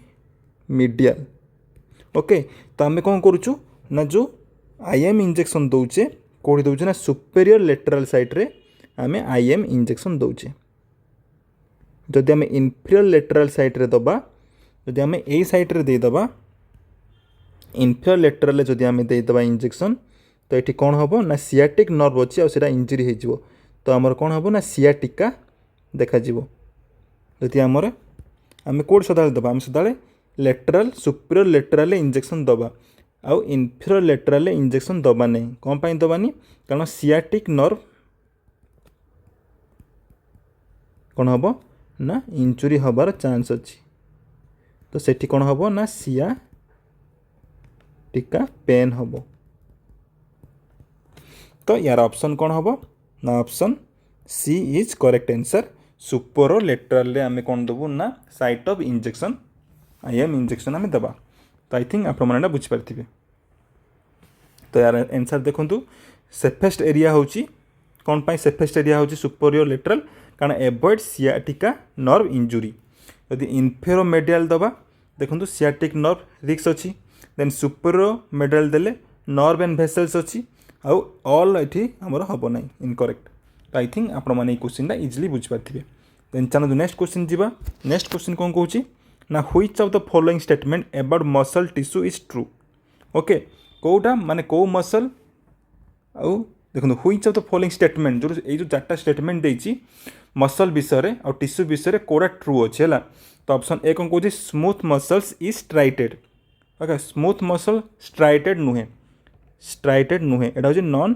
मीडियल ओके तो आम कौन करुचु ना जो आईएम इंजेक्शन दौचे कौटी दौचे ना सुपेरियर लेटराल साइड रे आम आईएम इंजेक्शन दौचे जदि आम इनफीरियर लेटराल साइड रे दबा जदि आम ए साइड रे दे दबा इनफीरियर लेटराल जदि आम दे दबा इंजेक्शन तो ये कौन हम ना सियाटिक नर्व अच्छी आसा इंजुरी हो तो आमर कौन हम ना सियाटिका देखा जदि आमर आम कौट सदा दबा आम सदा लेटराल सुपेरियर लेटराल इंजेक्शन दबा आउ इनफीरियर लेटराल इंजेक्शन दबा नहीं कौन पाई दबानी कारण सियाटिक नर्व कौन हम ना इंजुरी हबार चांस अच्छी तो सेठी कौन हम ना सिया टिका पेन हम तो यार ऑप्शन कौन हम ना option C is correct answer super lateral रे आम कौन दबु ना site of injection IM injection आम दबा तो आई थिंक आपने बुझीपारे तो यार आंसर देखु सेफेस्ट एरिया हूँ कौन पाई सेफेस्ट एरिया हूँ सुपरियर लेटराल कारण एवॉइड सियाटिका नर्व इंजुरी यदि इनफेरो मेडियल दबा देखो सियाटिक नर्व रिक्स अच्छी देन सुपरियर मेडियल देले नर्व एंड भेसल्स अच्छी आउ ऑल ये आमर हम ना इनकरेक्ट तो आई थिंक आपण मैंने क्वेश्चन इजिली बुझीपारे देन चलो नेक्स्ट क्वेश्चन जीवा नेक्स्ट क्वेश्चन कौन कहूँ ना which of the following statement about muscle tissue is true okay कौटा माने कौ मसल आउ देखो which of the following statement जो ये जो चार्टा स्टेटमेंट देती मसल विषय और टिश्यू विषय कौटा ट्रू अच्छे है तो ऑप्शन ए कौन कहूँ smooth muscles is striated okay smooth muscle striated नुहे यहाँ हूँ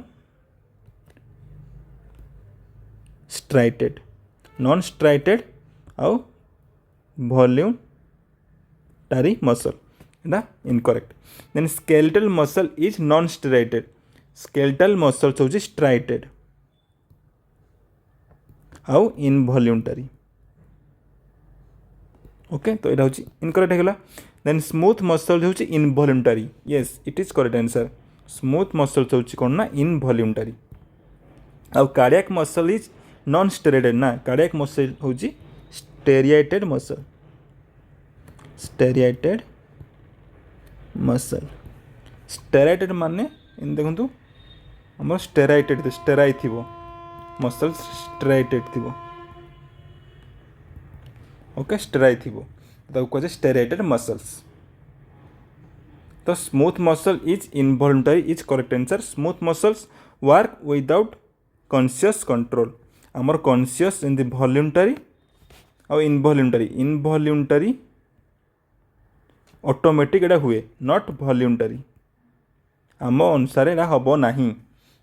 नॉन स्ट्राइटेड आउ वॉल्यूंटरी मसल एटा incorrect then skeletal muscle is non striated skeletal muscle हूँ स्ट्राइटेड आउ इनवॉल्यूंटरी ओके तो यहाँ हूँ इनकरेक्ट होगा देन स्मूथ मसल हूँ involuntary yes it is correct answer smooth muscle हूँ कौन ना इनवॉल्यूंटरी आउ cardiac muscle is non striated ना कार्डियक मसल हूँ स्टेरिएटेड मसल स्टेराइटेड माने इन देखो आम स्टेराइटेड स्टेराई थी मसल स्टेराइटेड थी ओके स्टेराई थी कहे स्टेराइटेड मसल्स तो smooth muscle is involuntary is correct answer smooth muscles work without conscious control आमर कॉन्शियस एमती वॉल्यूंटरी और इनवॉल्यूंटरी ऑटोमेटिक एटा हुए नॉट वॉल्यूंटरी आम अनुसार एटा हम ना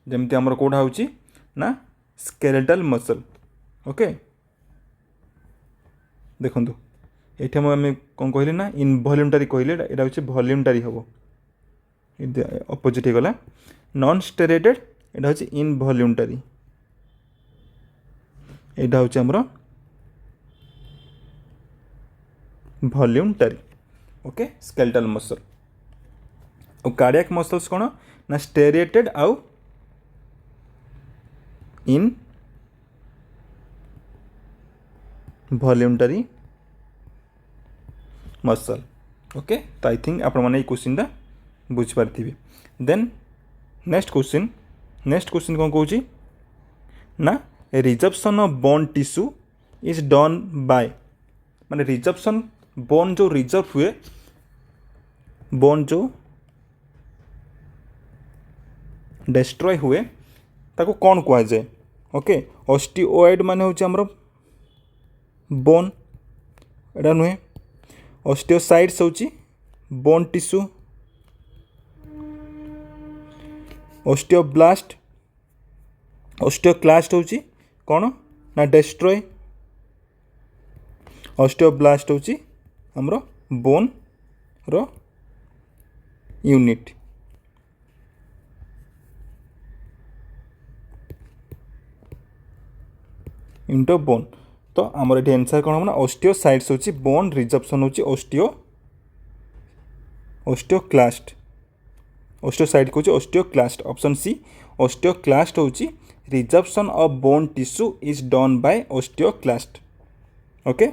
जमती आमर कौटा हूँ ना स्केलेटल मसल ओके देखो ये आम कौन कहली ना इनवॉल्यूंटरी कहले यहाँ हूँ वॉल्यूंटरी हम अपोजिट होगला नॉन स्टेरॉइडेड यहाँ हूँ इनवॉल्यूंटरी यहाँ हूँ आमर वॉल्यूंटरी ओके स्केलेटल मसल और कार्डियक मसल्स कौन ना स्टेरिएटेड आउ इन वॉल्यूंटरी मसल ओके तो आई थिंक आपण मैंने क्वेश्चन बुझीपारे देन नेक्स्ट क्वेश्चन कौन कहूँ ना resorption of bone tissue is done by माने रिजर्प्शन बोन जो रिजर्व हुए बोन जो डिस्ट्रॉय हुए ताको कौन कह जाए ओके ऑस्टिओइड माने होची हमरो बोन एटा नुहे ऑस्टियोसाइट्स होची बोन टिश्यू ऑस्टियोब्लास्ट ऑस्टियोक्लास्ट होची कौन ना डिस्ट्रॉय ऑस्टियोब्लास्ट होची हमरो बोन रो यूनिट। Unit of bone. तो आमर ये आंसर कौन हम ऑस्टियोसाइट्स होची बोन रिजर्प्शन होची ऑस्टियोक्लास्ट। ऑस्टियोसाइट को ऑस्टियोक्लास्ट। ऑप्शन सी ऑस्टियोक्लास्ट होची resorption of bone tissue is done by osteoclast. Okay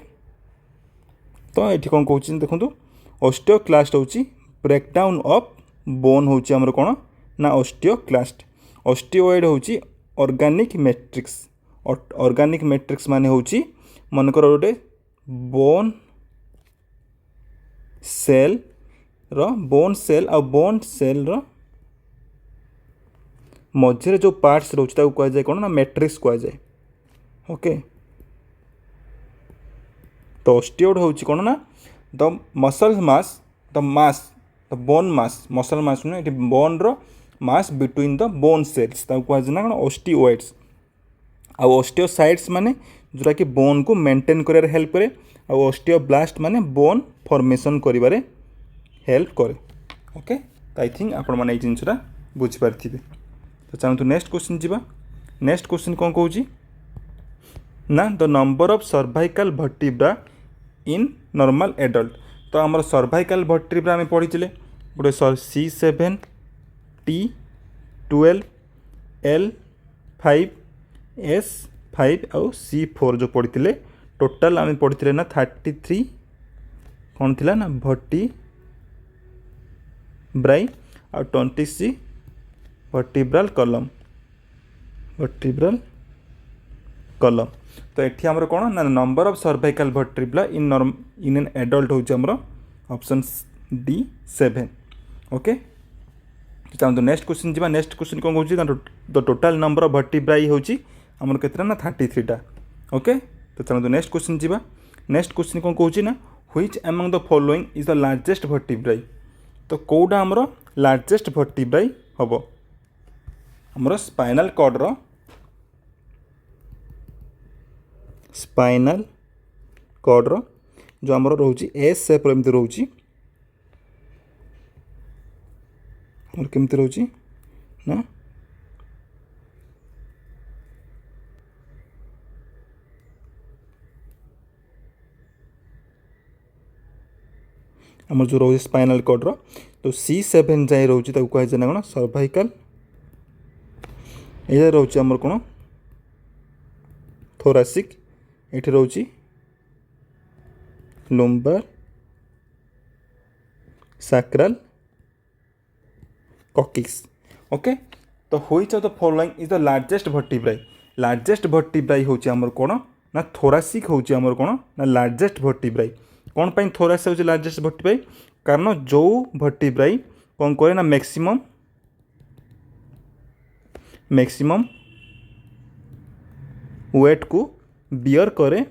तो ये कौन कहूँ देखो ऑस्टियोक्लास्ट होची ब्रेकडाउन ऑफ बोन होची हमर कौन ना ऑस्टियोक्लास्ट। ऑस्टियोइड होची ऑर्गेनिक मैट्रिक्स। ऑर्गेनिक मैट्रिक्स माने होची मनकर गोटे बोन सेल बोन सेल मझे जो पार्ट्स रोचे कह जाए कौन ना मैट्रिक्स कह जाए। ओके तो ऑस्टियोइड होची कौन ना the muscle mass the bone mass muscle mass नुहे बोन रो mass between the bone cells कह जाए ना कौन ऑस्टियोइड्स। आ ऑस्टियोसाइट्स माने जोटा कि बोन को मेंटेन कर हेल्प करे। आ ऑस्टियोब्लास्ट माने बोन फॉर्मेशन करिबारे हेल्प करे। ओके तो आई थिंक आपण माने जिनसटा बुझी पारथिबे। तो चलतु नेक्स्ट क्वेश्चन जीवा। नेक्स्ट क्वेश्चन कौन कहूँ ना the number of cervical vertebra in normal adult. तो आमर सर्वाइकल वर्टिब्रा आम पढ़ी गोटे C7 T12 L5 S5 आउ C4 जो पढ़ी टोटाल आम पढ़ी ना 33 कौन थिला ना वर्टिब्राई आ 26 वर्टिब्रल कलम तो ये आमर कौन ना number of cervical vertebra in an adult होमर ऑप्शन D7। ओके चलते नेक्स्ट क्वेश्चन जी। नेक्स्ट क्वेश्चन कौन कहूँ the total number of vertebrae होची आमर केतरा ना 33 टा। ओके तो चलते नेक्स्ट क्वेश्चन जी। नेक्स्ट क्वेश्चन कौन कहूँ ना which among the following is the largest vertebrae. तो कौटा आमर लार्जेस्ट वर्टिब्राई हम आमर स्पाइनल कॉर्ड रो जो आमर रोची एस शेप एमती रोची आमर केमती रोची ना आमर जो रोचे स्पाइनल कॉर्ड रो तो C7 जाए रोची कह जाए ना कौन सर्वाइकल ये रोचे आमर कौन थोरासिक ये रोची लुम्बर सैक्रल कॉकिक्स। ओके तो which of the following is the largest vertebrae. Largest vertebrae होची आमर कौन ना थोरासिक होची आमर कौन ना लार्जेस्ट वर्टिब्राई। कौन पाई थोरासिक होची लार्जेस्ट वर्टिब्राई कारण जो वर्टिब्राई कौन करे ना मैक्सिमम वेट को बियर करे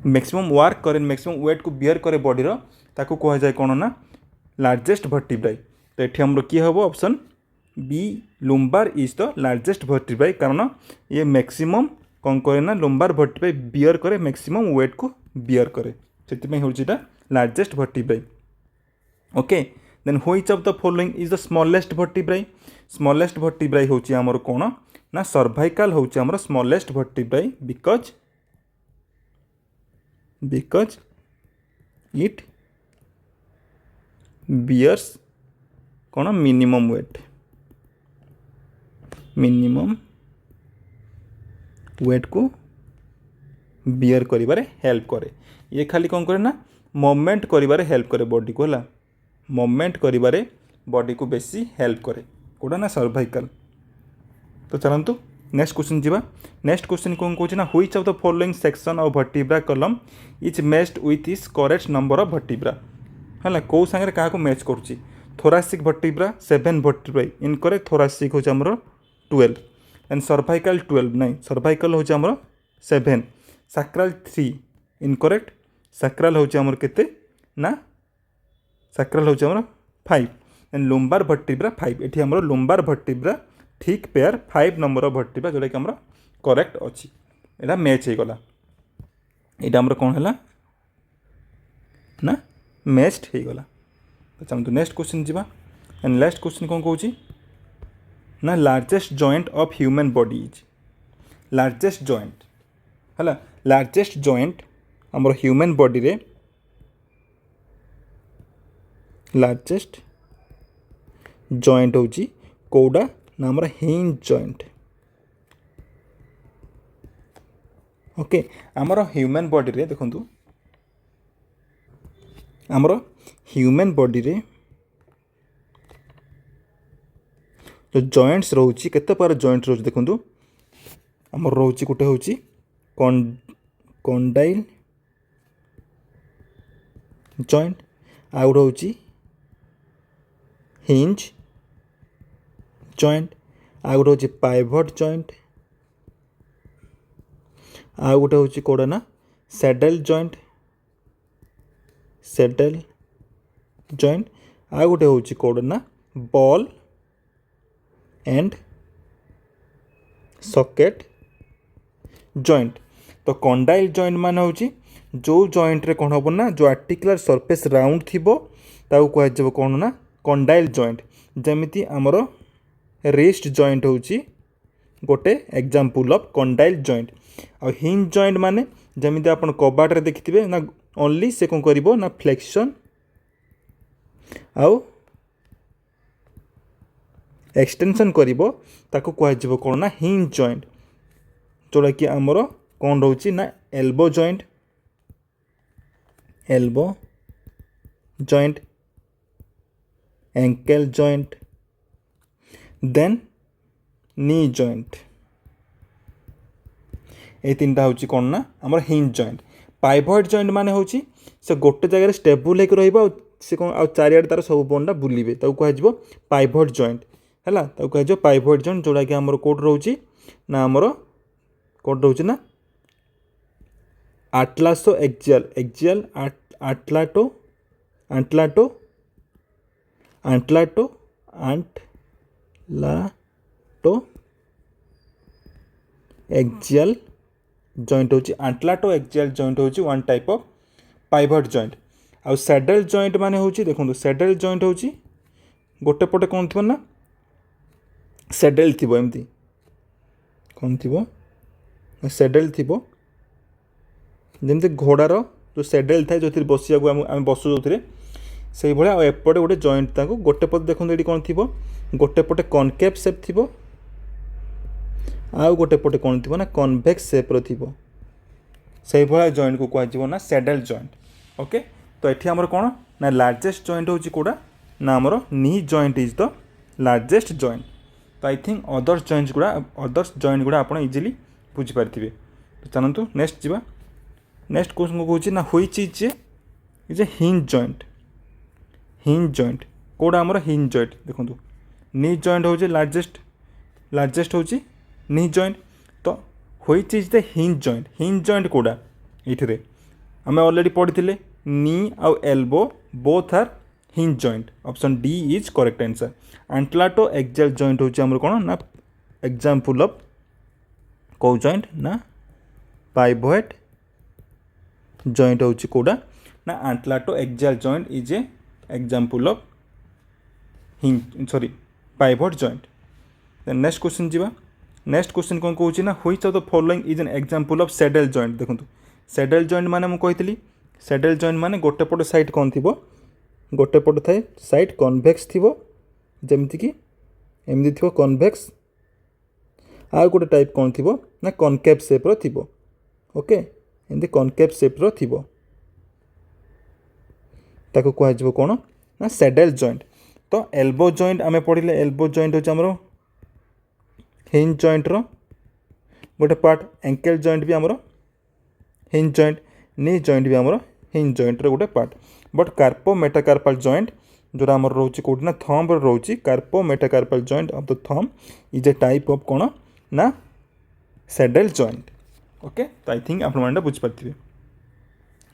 मैक्सिमम वर्क करे मैक्सिमम वेट को बियर करे बॉडी रो ताको कह जाए कौन ना लार्जेस्ट वर्टिब्राई। तो ये हमरो किए हम option B lumbar is the largest vertebrae कारण ये मैक्सिमम कौन करे ना लुम्बार वर्टिब्राई बियर करे मैक्सिमम वेट को बियर करे से होता largest vertebrae. Okay then which of the following is the smallest vertebrae. Smallest vertebrae होची हमर कौन ना सर्वाइकल होची हमर smallest vertebrae because it bears कौन मिनिमम वेट को बियर करिबारे हेल्प करे। ये खाली कौन करे ना मूवमेंट करिबारे हेल्प करे बॉडी को है मूवमेंट करिबारे बॉडी को बेसी हेल्प करे कोड़ा ना सर्वाइकल। तो चलतु नेक्स्ट क्वेश्चन जीवा। नेक्स्ट क्वेश्चन कौन कहूँ ना which of the following section of vertebra column is matched with is correct number of vertebra है कौ सांगे क्या मैच करुच्ची thoracic vertebra 7 vertebrae incorrect thoracic होचे हमर 12 एंड सर्वाइकल 12 नहीं सर्वाइकल होचे हमर 7 सैक्रल 3 इनकरेक्ट सैक्रल होचे हमर केते ना सैक्रल होचे हमर 5 एंड लुम्बार वर्टिब्रा 5 एठी हमर लुम्बार वर्टिब्रा ठीक पेयर 5 नंबर ऑफ वर्टिब्रा जोटा कि हमर करेक्ट अच्छी एटा मैच हो गला। यहाँ आमर कौन है ना मेस्ट हो गला। तो चलते नेक्स्ट क्वेश्चन जीवा। एंड लास्ट क्वेश्चन कौन कौन ना largest joint of human body is largest joint है लार्जेस्ट जॉइंट आमर ह्यूमन बॉडी रे लार्जेस्ट जॉइंट होची कोडा ना आमर हिंज जॉइंट। ओके आमर ह्यूमन बॉडी रे देखंतु आमर ह्यूमन बॉडी रे जो जॉइंट्स रोची केते प्रकार जॉइंट रोची देखंतु आमर रोची गोटे होची कंडाइल जॉइंट आ गोटे होची हिंज जॉइंट आ गोटे होची पाइवट जॉइंट आ गोटे होची कोडा ना सैडल जॉइंट सैडल जॉइंट आ गोटे होची कोड ना बॉल एंड सॉकेट जॉइंट। तो कंडाइल जॉइंट मान होची जो जॉइंट रे कौन हम ना जो आर्टिकुलर सरफेस राउंड थी कह कौन ना कंडाइल जॉइंट। जमीती आमर रिस्ट जॉइंट होची गोटे एग्जांपल ऑफ कंडाइल जॉइंट। आ हिंज जॉइंट माने जमीती आपण कबाट रे देखिथिबे ना ओनली से कौन करिवो ना फ्लेक्शन आउ एक्सटेंशन करिवो ताको कह कौन ना हिंज जॉइंट। जोड़ा कि आमर कौन रोची ना elbow joint ankle joint then knee joint. ये तीन टा होची कौन ना आमर हिंज जॉइंट। पाइवट जॉइंट माने होची से गोटे जगह स्टेबल होकर रहिबो से कौन आ चारियाडे तार सब बोनटा बुलिबे ताको कह पाइवट जॉइंट है ताको कह पाइवट जॉइंट। जोड़ा कि आमर कोड रोची ना आमर कोड रोची ना आटलासो axial axial atlanto atlanto atlanto atlanto axial joint होची आंटलाटो एक्जियल जॉइंट होची one type of pivot joint. आ सैडल जॉइंट माने होची देखो सैडल जॉइंट होची गोटे पटे कौन थी ना सैडल थी एमती कौन थी सैडल थी जमी घोड़ार जो सैडल थाए जो बसिया आम बसु जो से भाया एपटे गोटे जॉइंट गोटे पटे देखो ये कौन थी गोटे पटे कनकेव सेप थी आउ गोटे पटे कौन थी ना कन्वेक्स सेप्र थी से भाया जॉइंट को कह ना सैडल जॉइंट। ओके तो ये आमर कौन ना लार्जेस्ट जॉइंट होची कोड़ा ना आमर knee joint is the largest joint. तो आई थिंक अदर्स जॉइंट गुड़ा आप इजिली बुझीपारे। तो चलतु नेक्स्ट जीवा। नेक्स्ट क्वेश्चन को कहूँ ना which is a hinge joint. Hinge joint कोड़ा आमर हिंज जॉइंट देखो नी जॉइंट होची लार्जेस्ट होची नी जॉइंट। तो which is the hinge joint कोड़ा ये आम ऑलरेडी पढ़ी नी आउ elbow both are hinge joint. Option D is correct answer. आंटलाटो axial joint होची आमर कौन ना एग्जांपल ऑफ कौ जॉइंट ना पाइवट जॉइंट होची कोड़ा ना आंटलाटो axial joint is a example of hinge sorry pivot joint. Then next question जीवा। नेक्स्ट क्वेश्चन कौन कहूँ ना which of the following is an example of saddle joint. देखो सैडल जॉइंट माने मु कही सैडल जॉइंट माने गोटे पट साइड कौन थी गोटे पट थाए साइड कन्वेक्स थी जमीती कि एमती थी कन्वेक्स आ गोटे टाइप कौन थी ना कनकेव सेप्र थी। ओके एमती कनकेव सेप्र थी ताको कह कौन ना सैडल जॉइंट। तो एल्बो जॉइंट आम पढ़ले एल्बो जॉइंट होची आमर हिंज जॉइंट रो गोटे पार्ट एंकल जॉइंट भी आमर हिंज जॉइंट नी जॉइंट भी आमर हिंज जॉइंट रो गोटे part. But carpometacarpal joint जोरा आमर रोची कोड ना थंब रोची carpometacarpal joint of the thumb is a type of कौन ना सैडल जॉइंट। ओके तो आई थिंक आप बुझीपारे।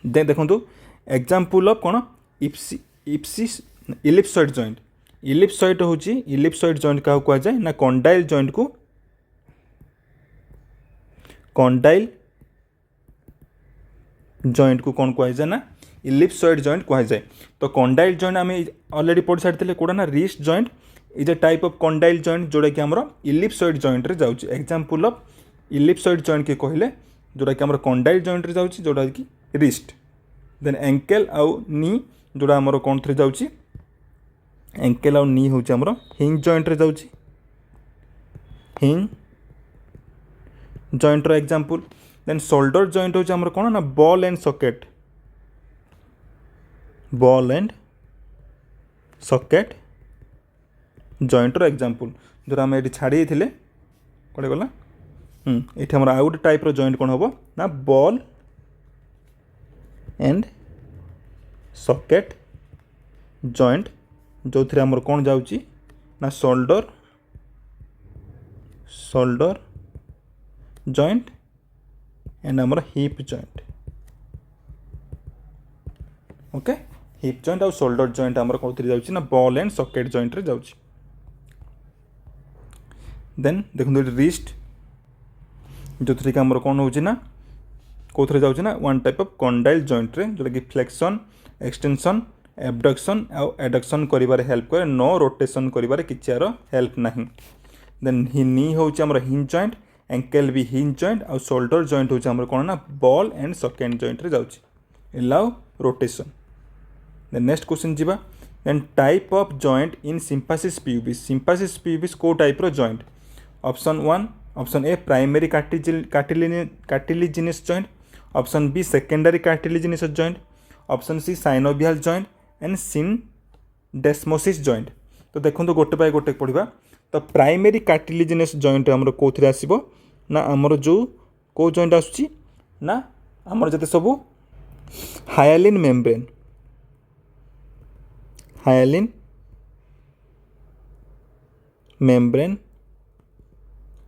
देन देखो एग्जांपल ऑफ कौन इप्सिस इलिप्सॉइड जॉइंट। इलिप्सॉइड होची इलिप्सॉइड जॉइंट क्या कह जाए ना कंडाइल जॉइंट को कंडाइल जॉइंट को कौन कहुए ना इलिप्सॉइड जॉइंट कहुए। तो कंडाइल जॉइंट आम ऑलरेडी पढ़ी सारी कौटा ना wrist joint is a type of condyle joint जोटा कि आमर इलिप्सॉइड जॉइंट रे जाउची। एग्जांपल ऑफ इलिप्सॉइड जॉइंट के कहले जोटा कि आमर कंडाइल जॉइंट रे जाउची जोटा कि रिस्ट। देन एंकल आउ नी जोटा आमर कौन थरे जाउची एंकल आउ नी होची आमर हिंज जॉइंट रे जाउची। हिंज जॉइंट रो एग्जांपल। देन शोल्डर जॉइंट होची आमर कौन ना ball and socket. Ball and socket joint रो एग्जांपल जो आम ये छाड़ी थे कौटे गला ये आम आउ गोटे टाइप रो जॉइंट कौन हम ना बॉल एंड सॉकेट जॉइंट जो थे आमर कौन जाउची ना शोल्डर शोल्डर जॉइंट एंड आमर hip joint. Okay hip joint और शोल्डर जॉइंट आमर कौन जाउची ना बॉल एंड सॉकेट जॉइंट रे जाउची। देन देखो रिस्ट जो थी आमर कौन हो कौन जाऊँ ना one type of condyle joint रे जोटा कि फ्लेक्शन एक्सटेंशन एबडक्शन आउ एडक्शन करिबारे हेल्प करे नो रोटेशन करिबारे किछि आर हेल्प नाही। देन नी होची आमर हिंज जॉइंट एंकल भी हिंज जॉइंट आउ शोल्डर जॉइंट होची आमर कौन ना बॉल एंड सॉकेट जॉइंट रे जाउची allow rotation. Then next question जीवा। Then type of joint in symphysis pubis. Symphysis pubis को टाइप रो joint. Option 1 option A primary cartilaginous joint. Option B secondary cartilaginous joint. Option C synovial joint and syndesmosis joint. तो देखो तो गोटे bye गोटे पढ़ा। तो प्राइमरी कार्टिलेजिनस जॉइंट आमर कौन आसो ना आमर जो कौ जॉइंट आसूँ ना आमर जते सब हायालिन मेम्ब्रेन हायालिन मेम्ब्रेन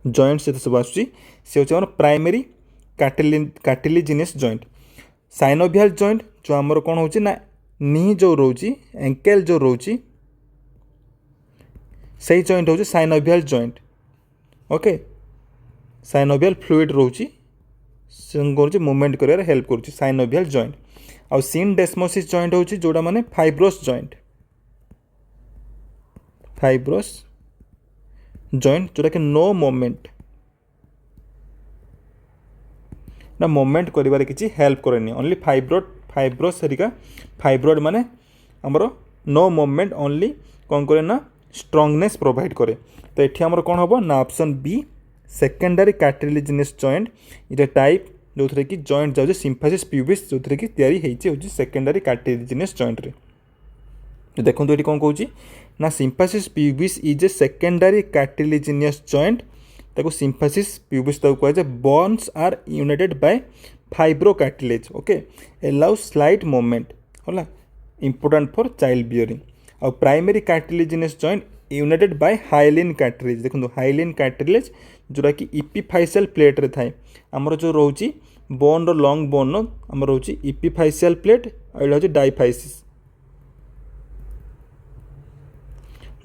जॉइंट से सब आसूँ से हूँ primary cartilaginous joint. Synovial joint जो आमर कौन हो ना नी जो रोची एंकल जो रोची से जॉइंट हूँ synovial joint. Okay synovial fluid रोची मूवमेंट कर हेल्प कर साइनोवियल जॉइंट। आउ सिनडेस्मोसिस जॉइंट हूँ जोड़ा माने फाइब्रोस जॉइंट। फाइब्रोस जॉइंट जोटा कि नो मोमेंट ना मोमेंट करिबारे किछि हेल्प करेनी ओनली फाइब्रोस हरिका फाइब्रोड माने हमरो नो मोमेंट ओनली कौन करे ना स्ट्रांगनेस प्रोवाइड करे। तो ये आमर कौन हम ना option B secondary cartilaginous joint it type जो थे कि जॉइंट जाऊँ सिम्फासिस प्यूबिस जो थे कि तैयारी होती सेकेंडरी कार्टिलेजिनस जॉइंट रे। देखो ये कौन कहूँ ना symphysis pubis is a secondary cartilaginous joint. ताको सिम्फासिस प्यूबिस कहुए bones are united by fibrocartilage. Okay allow slight movement है इंपोर्टेंट फॉर चाइल्ड बियरिंग। और primary cartilaginous joint united by hyaline cartilage. देखो हाइलिन कार्टिलेज जोटा कि epiphyseal plate रे थाए आमर जो रोची बोन रो लॉन्ग बोन आमर रोची इपिफाइसियल प्लेट और ये डाइफाइसिस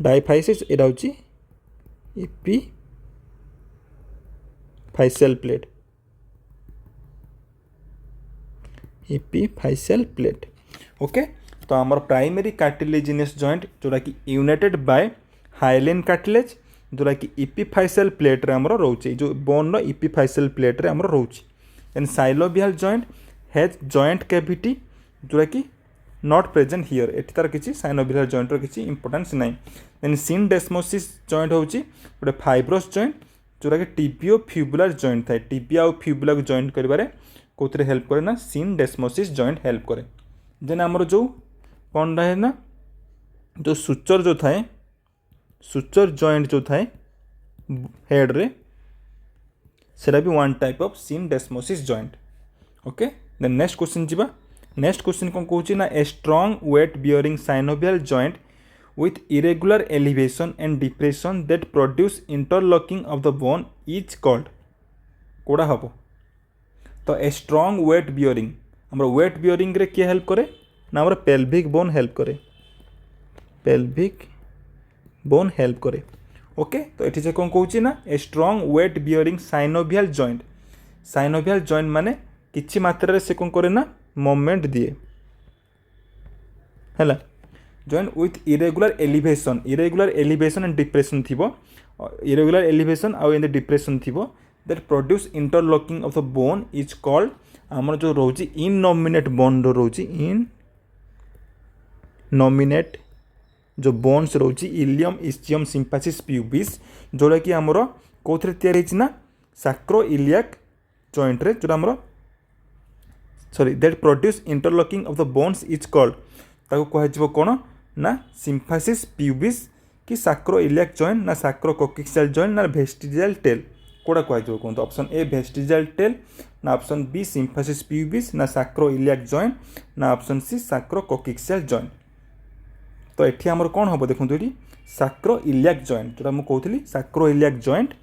डाइफाइसिस एटा होची इपिफाइसियल प्लेट इपिफाइसियल प्लेट। ओके तो आमर प्राइमरी कार्टिलेजिनस जॉइंट जोटा कि यूनाइटेड बाय हाइलिन कार्टिलेज जोटा कि इपिफाइसियल प्लेट रे आमर रोचे जो बोन रो इपिफाइसियल प्लेट रे आमर रोचे। Then synovial joint has joint cavity जोटा कि नॉट प्रेजेंट हियर एटी तार किसी साइनोवियल जॉइंट रो किसी इंपोर्टेंस नहीं। देन सिनडेस्मोसिस जॉइंट होची गोटे फाइब्रोस जॉइंट जोटा कि टिबियो फ्यूबुलर जॉइंट थाए। टिबिया और फ्यूबुला को जॉइंट करिबारे कोथरे हेल्प करे ना सिनडेस्मोसिस जॉइंट हेल्प करे। देन आमर जो कौन रहे ना जो सुचर जो थाए सुचर जॉइंट जो थाए हेड रे सेटा भी one type of syndesmosis joint. Okay then next question जीवा। नेक्स्ट क्वेश्चन कौन कहूँ ना a strong weight bearing synovial joint with irregular elevation and depression that produce interlocking of the bone is called कोड़ा हम तो ए स्ट्रॉन्ग वेट बियरिंग आम weight bearing रे किए हेल्प करे ना आम पेल्विक बोन हेल्प करे पेल्विक बोन हेल्प करे। ओके तो ये से कौन कहूँ ना a strong weight bearing synovial joint. Synovial joint माने किछि मात्रा से कौन करे ना मोमेंट दिए है joint with irregular elevation and depression थी इरेगुलर एलिवेशन आउ इन द डिप्रेशन थी that produce interlocking of the bone is called आमर जो रोची इननॉमिनेट बोन रोची इन नॉमिनेट जो बोन्स रोची इलियम इस्चियम सिम्फासिस प्यूबिस जोड़ा कि आमर कौन तैयारी ना सैक्रो इलियाक जॉइंट रे जो आमर sorry that produce interlocking of the bones is called ताको कह कौन ना सिम्फासिस प्यूबिस कि सैक्रो इलियाक जॉइंट ना सैक्रो कोक्सियल जॉइंट ना वेस्टिजियल टेल कोड़ा कह कहते ऑप्शन ए वेस्टिजियल टेल ना ऑप्शन बी सिम्फासिस प्यूबिस ना सैक्रो इलियाक जॉइंट ना ऑप्शन सी सैक्रो कोक्सियल जॉइंट तो ये आमर कौन हम देखो ये सैक्रो इलियाक जॉइंट जोटा मुझे कहती सैक्रो इलियाक जॉइंट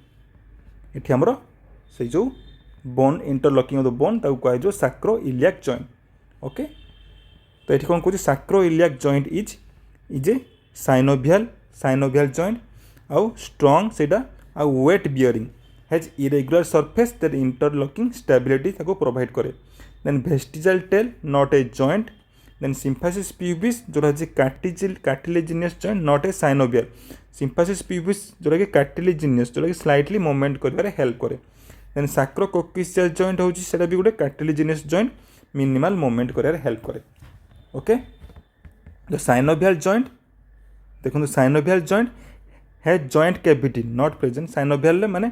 ये आमर से जो bone interlocking of the bone ताको कह सैक्रो इलियाक जॉइंट ओके तो ये कौन कह sacroiliac joint is a synovial joint आउ स्ट्रॉन्ग सेटा आउ weight bearing has irregular surface that interlocking stability ताको प्रोवाइड करे then vestigial tail not a joint then symphysis pubis जोटा है cartilaginous joint not a synovial symphysis pubis जोटा कि cartilaginous जोटा कि स्लाइटली मूवमेंट कर हेल्प करे देन सैक्रो कोक्सियल जॉइंट होची सेटा भी गोटे कार्टिलेजिनियस जॉइंट मिनिमल मूवमेंट कर हेल्प करे ओके द साइनोवियल जॉइंट देखो साइनोवियल जॉइंट है joint cavity not present synovial माने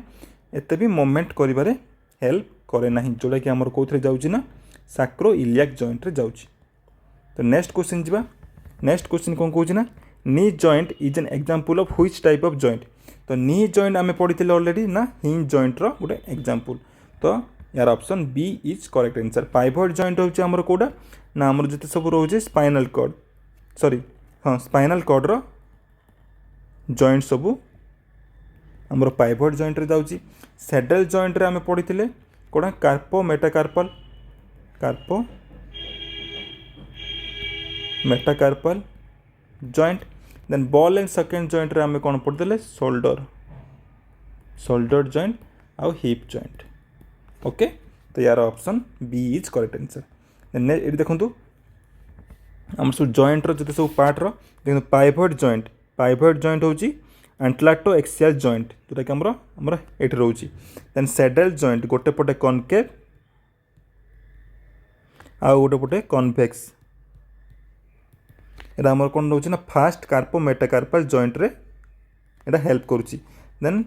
एते भी मूवमेंट करिबारे हेल्प करे नाही जोटा कि हमर कोथरे जाउची ना सैक्रो इलियाक जॉइंट रे जाउची तो नेक्स्ट क्वेश्चन जीवा नेक्स्ट क्वेश्चन कौन कहूँ ना knee joint is an example of which type of joint तो नी जॉइंट आम पढ़ी ऑलरेडी ना हिंज जॉइंट रो गोटे एग्जांपल तो यार option B is correct answer pivot joint होची हमर कोडा ना हमर जते सब रोचे स्पाइनल कॉर्ड सॉरी हाँ स्पाइनल कॉर्ड रो जॉइंट सबू हमर पाइवट जॉइंट रे जाउची सैडल जॉइंट रे आम पढ़ी कोडा carpometacarpal joint then ball and socket joint रे आम कौन पढ़ी शोल्डर जॉइंट आउ हिप जॉइंट ओके तो यार option B is correct answer then ये देखो आम सब जॉइंट रो जो सब पार्ट रो देखो पाइवट जॉइंट होची एंटलाटो एक्सियल जॉइंट जोटा कि आमर ये रोची देन सैडल जॉइंट गोटे पटे कनकेव आउ गोटे पटे कन्वेक्स एटा आमर कौन रोचे ना फास्ट कार्पो मेटाकार्पल जॉइंट रे एटा हेल्प करुची देन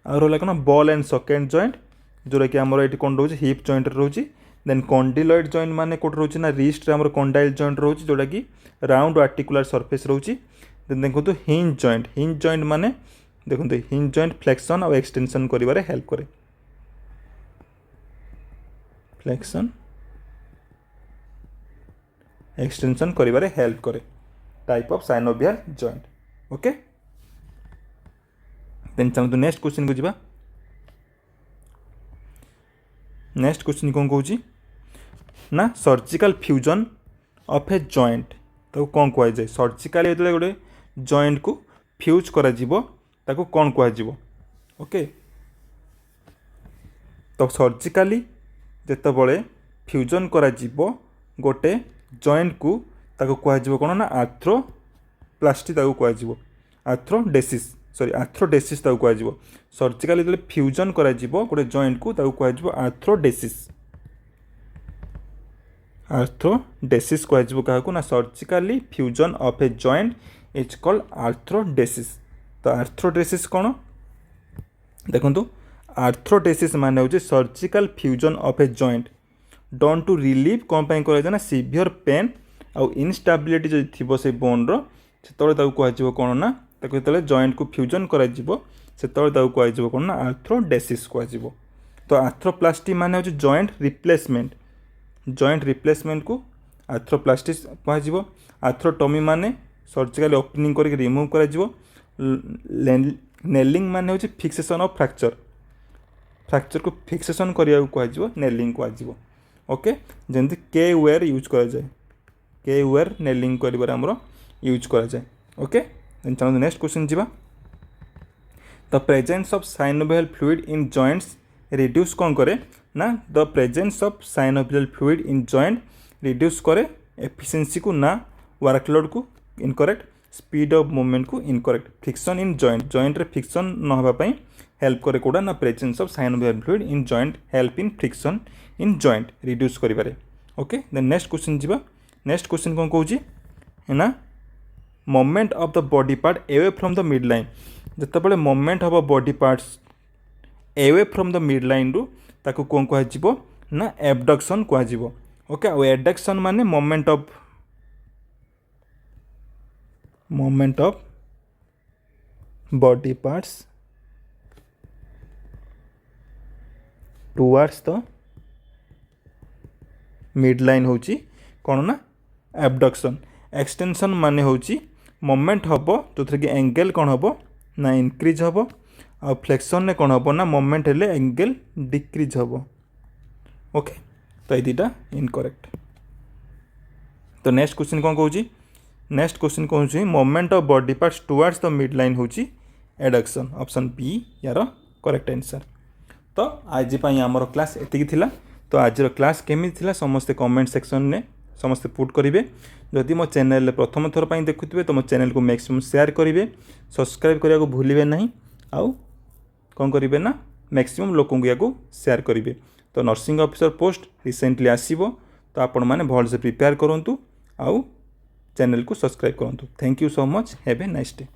आउ रहा कौन बॉल एंड सॉकेट जॉइंट जोटा कि आमर ये कौन रोचे हिप जॉइंट रोची देन कॉन्डिलॉइड जॉइंट माने कोट रोचे ना रिस्ट रे आमर कॉन्डाइल जॉइंट रोची जोटा कि राउंड आर्टिकुलर सरफेस रोची देन देखो हिंज जॉइंट माने देखो हिंज जॉइंट फ्लेक्शन और एक्सटेंशन करिवारे हेल्प करे फ्लेक्शन एक्सटेंशन करिवारे हेल्प करे type of synovial joint okay then चलते नेक्स्ट क्वेश्चन को जीवा नेक्स्ट क्वेश्चन कौन कहूँ ना surgical fusion of a joint ताको कौन कह जाए सर्जिकल जो गोटे जॉइंट को फ्यूज करा जीवो ताको कौन कह जीवो ओके तो सर्जिकली जेतेबेले फ्यूजन करा जीवो गोटे जॉइंट को ताको कह जीवो कौन ना आर्थ्रोप्लास्टी ताको कह जीवो आर्थ्रोडेसिस ताको कह जीवो सर्जिकली जो फ्यूजन करा जीवो गोटे जॉइंट को ताको कह जीवो आर्थ्रोडेसिस कह जीवो काहाकू ना surgically fusion of a joint is called arthrodesis तो आर्थ्रोडेसिस कौन देखो आर्थ्रोडेसिस माने होचे surgical fusion of a joint done to relieve कौन पाई करा ना सीवियर पेन आउ इनस्टेबिलिटी जो थी से बोन रो से कह कौन ना जो जॉइंट को फ्यूजन करा से कह कौन ना आर्थ्रोडेसिस कह तो आर्थ्रोप्लास्टी माने होचे जॉइंट रिप्लेसमेंट को आर्थ्रोप्लास्टी कह आर्थ्रोटोमी माने सर्जिकल ओपनिंग करके रिमूव करा नेलिंग माने होचे फिक्सेशन ऑफ फ्रैक्चर को फिक्सेशन करिया कह नेलिंग कह ओके जमती के वेयर यूज करा जाए के वेयर नेलिंग कर यूज करा जाए ओके चलो नेक्स्ट क्वेश्चन जीवा the presence of synovial fluid in joints reduce कौन करे ना the presence of synovial fluid in joint reduce करे एफिशिएंसी को ना वर्कलोड को इनकरेक्ट स्पीड ऑफ मूवमेंट को इनकरेक्ट फ्रिक्शन इन जॉइंट रे फ्रिक्शन न होबा पई हेल्प करे कोडा ना presence of synovial fluid in joint help in friction in joint reduce करिबारे ओके देन नेक्स्ट क्वेश्चन जीवा नेक्स्ट क्वेश्चन कोन कहूची है ना movement of the body part away from the mid line जतबेले मोमेंट हबो body parts away from the mid line रु ताको कोन कह जिवो ना एबडक्शन कह जिवो ओके और एडक्शन माने moment of body parts towards the mid line होची कौन ना एबडक्शन एक्सटेंशन माने होची मोमेंट हबो जो थे कि एंगल कौन हबो ना इंक्रीज हबो आ फ्लेक्शन ने कौन हबो ना मोमेंट हेले एंगल डिक्रीज हबो ओके तो ये दुटा इनकरेक्ट तो नेक्स्ट क्वेश्चन कौन कहूँ नेक्स्ट क्वेश्चन कहूँ moment of body parts towards the mid line होची एडक्शन ऑप्शन बी यार करेक्ट आंसर तो आज आमर क्लास एतिकी थिला तो आज क्लास केमी थिला समस्ते कमेंट सेक्शन ने समस्ते पुट करेंगे जदि मो चैनल प्रथम थर पर देखुए तो मो चैनल को मैक्सिमम शेयर करेंगे सब्सक्राइब करने को भूलिए नहीं आउ कौन करेंगे ना मैक्सिमम लोक को शेयर करेंगे तो नर्सिंग ऑफिसर पोस्ट रिसेंटली आसीबो तो आपण मैंने भल से प्रिपेयर करूँ आउ चैनल को सब्सक्राइब करूँ thank you so much have a nice day.